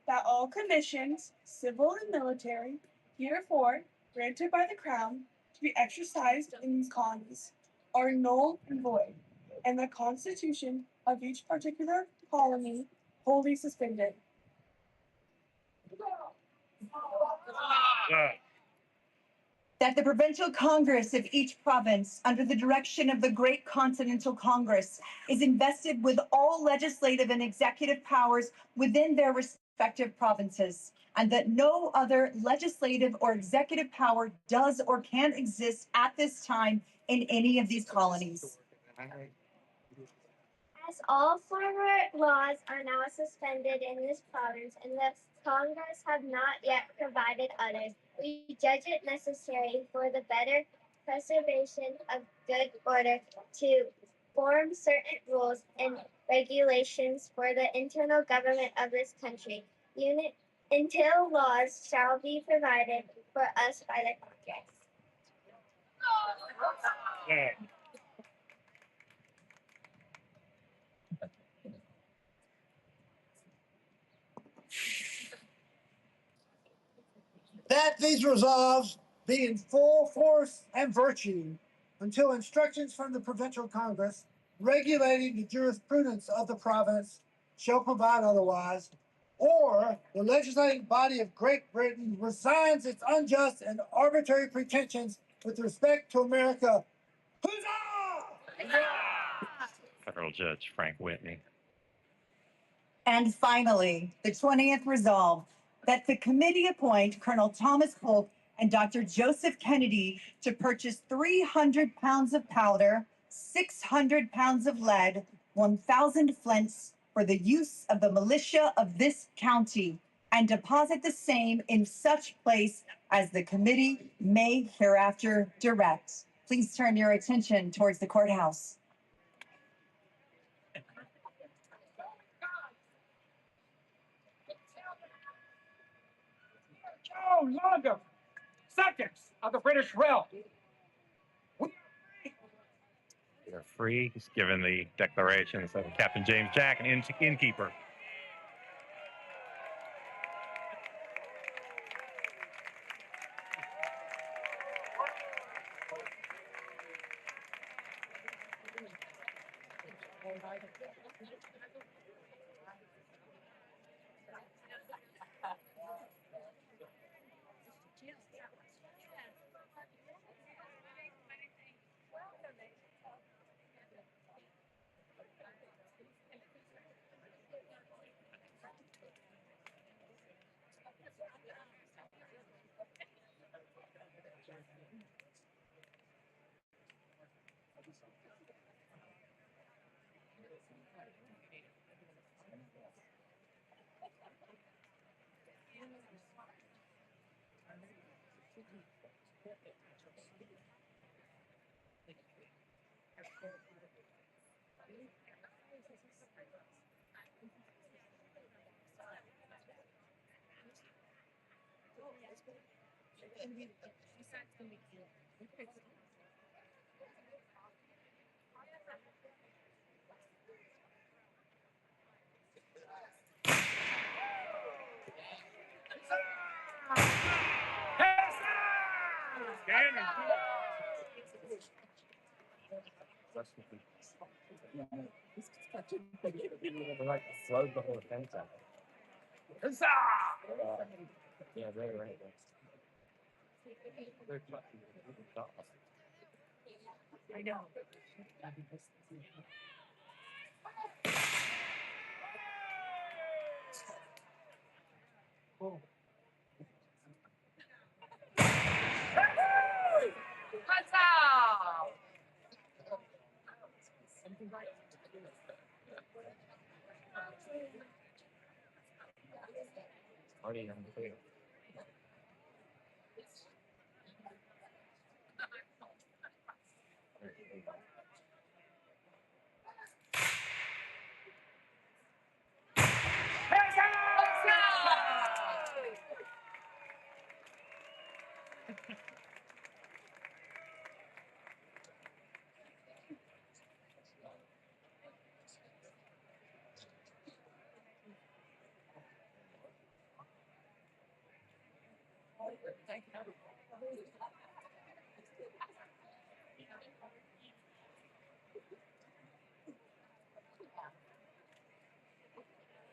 That all commissions, civil and military, heretofore granted by the Crown to be exercised in these colonies are null and void, and the Constitution of each particular colony wholly suspended. That the Provincial Congress of each province, under the direction of the Great Continental Congress, is invested with all legislative and executive powers within their respective provinces, and that no other legislative or executive power does or can exist at this time in any of these colonies. As all former laws are now suspended in this province, and the Congress have not yet provided others, we judge it necessary for the better preservation of good order to form certain rules and regulations for the internal government of this country, until laws shall be provided for us by the Congress. That these resolves be in full force and virtue until instructions from the Provincial Congress regulating the jurisprudence of the province shall provide otherwise, or the legislative body of Great Britain resigns its unjust and arbitrary pretensions with respect to America. Huzzah! Federal Judge Frank Whitney. And finally, the 20th resolve, that the committee appoint Colonel Thomas Polk and Dr. Joseph Kennedy to purchase 300 pounds of powder, 600 pounds of lead, 1,000 flints for the use of the militia of this county, and deposit the same in such place as the committee may hereafter direct. Please turn your attention towards the courthouse. No longer subjects of the British realm. We are free. He's given the declarations of Captain James Jack, an innkeeper. Yeah, very right. I know. Oh. Already on the clear.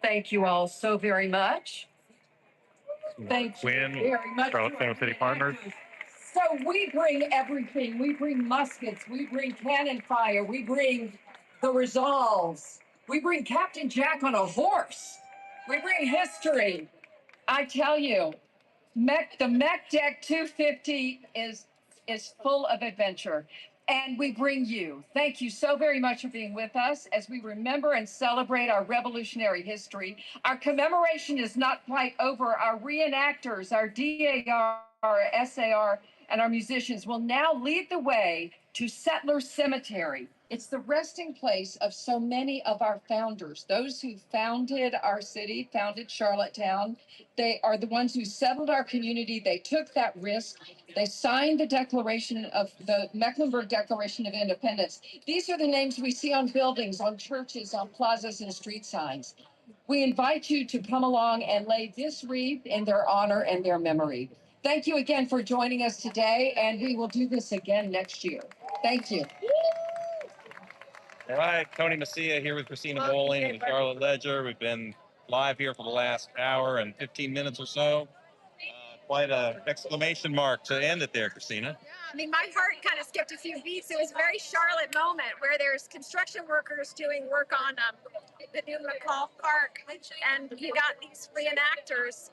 Thank you all so very much. Thank you very much. Charlotte Center City Partners. So we bring everything. We bring muskets. We bring cannon fire. We bring the resolves. We bring Captain Jack on a horse. We bring history. I tell you, the Meck Dec 250 is full of adventure. And we bring you. Thank you so very much for being with us as we remember and celebrate our revolutionary history. Our commemoration is not quite over. Our reenactors, our DAR, our SAR, and our musicians will now lead the way to Settler Cemetery. It's the resting place of so many of our founders, those who founded our city, founded Charlottetown. They are the ones who settled our community. They took that risk. They signed the Mecklenburg Declaration of Independence. These are the names we see on buildings, on churches, on plazas, and street signs. We invite you to come along and lay this wreath in their honor and their memory. Thank you again for joining us today, and we will do this again next year. Thank you. All right, Tony Mecia here with Cristina Bolling and Charlotte Ledger. We've been live here for the last hour and 15 minutes or so. Quite an exclamation mark to end it there, Cristina. Yeah, I mean, my heart kind of skipped a few beats. It was a very Charlotte moment where there's construction workers doing work on the new McCall Park, and you got these reenactors,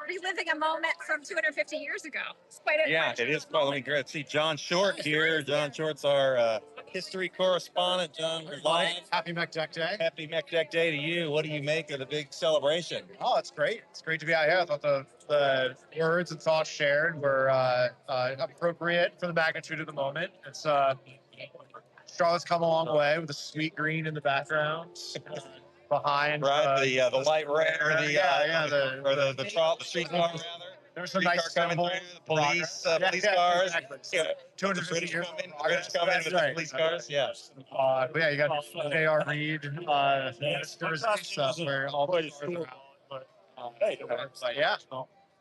reliving a moment from 250 years ago. It's quite a it is. Well, let me see John Short here. John Short's our history correspondent. John, live. Happy Meck Dec Day. Happy Meck Dec Day to you. What do you make of the big celebration? Oh, it's great. It's great to be out here. I thought the words and thoughts shared were appropriate for the magnitude of the moment. It's Charlotte's come a long way with the sweet green in the background. Behind the light red, or the street car rather. There's some nice coming through, the police cars. Exactly. Yeah, 250 years. Rockets coming with the police cars. Yeah. But yeah, you got J.R. Reed, ministers and stuff where all the cars are out. But yeah.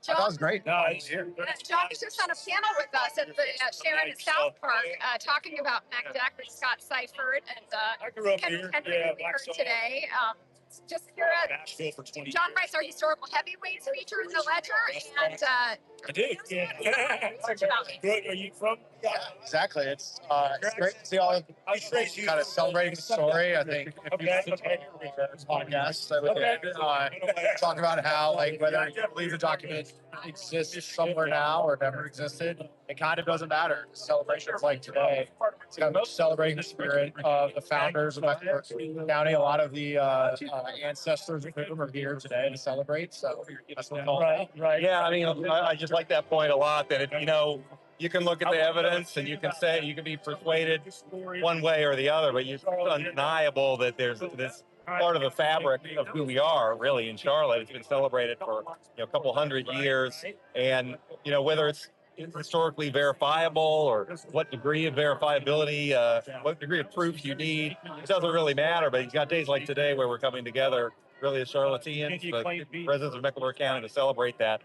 John, that was great. John was just on a panel with us at the Sharon and South Park talking about Meck Dec with Scott Seifert and Ken Henry we heard today. Just here at John Rice, our historical heavyweights feature in the Ledger, and I do. Yeah. Good. Are you from? Yeah, exactly. It's great to see all of you kind of celebrating the story. I think if you listen to this podcast, I would talk about how, like, whether you believe the document exists somewhere now or never existed, it kind of doesn't matter. Celebrations like today, it's kind of celebrating the spirit of the founders of Mecklenburg County. A lot of the ancestors of whom are here today to celebrate. So that's what it's all about. Right. Yeah, I mean, I just like that point a lot. That you can look at the evidence and you can be persuaded one way or the other, but it's undeniable that there's this part of the fabric of who we are really in Charlotte. It's been celebrated for a couple hundred years, and whether it's historically verifiable or what degree of verifiability, what degree of proof you need, it doesn't really matter. But you've got days like today where we're coming together really as Charlotteans, the residents of Mecklenburg County, to celebrate that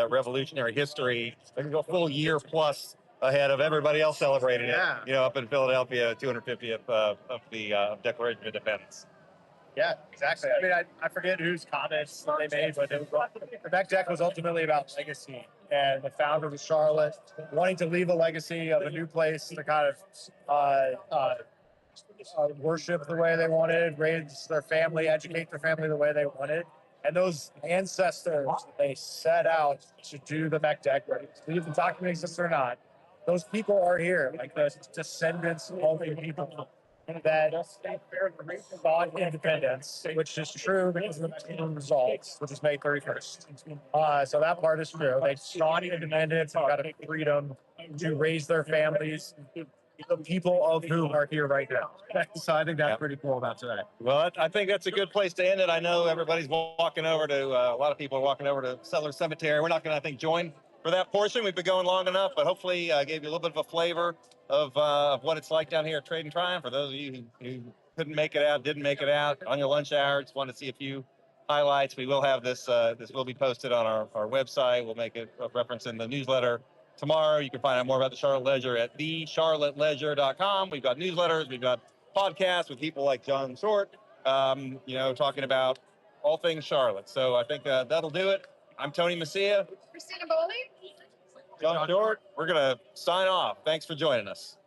revolutionary history. They can go a full year plus ahead of everybody else celebrating it. Up in Philadelphia, 250th of the Declaration of Independence. Yeah, exactly. I mean, I forget whose comments that they made, but the Meck Dec was ultimately about legacy, and the founders of Charlotte wanting to leave a legacy of a new place to kind of worship the way they wanted, raise their family, educate their family the way they wanted. And those ancestors, they set out to do the Meck Dec, whether the document exists or not. Those people are here, like the descendants of the people that fought independence, which is true because of the results, which is May 31st. So that part is true. They sought independence and got a freedom to raise their families, the people of whom are here right now. So I think that's pretty cool about today. Well, I think that's a good place to end it. I know everybody's walking over to, a lot of people are walking over to Settler Cemetery. We're not going to, I think, join for that portion. We've been going long enough, but hopefully gave you a little bit of a flavor of what it's like down here at Trade and Triumph. For those of you who couldn't make it out, didn't make it out on your lunch hour, just wanted to see a few highlights. We will have this. This will be posted on our website. We'll make a reference in the newsletter tomorrow. You can find out more about the Charlotte Ledger at thecharlotteledger.com. We've got newsletters. We've got podcasts with people like John Short, talking about all things Charlotte. So I think that'll do it. I'm Tony Mecia. Cristina Bolling. John Short. We're going to sign off. Thanks for joining us.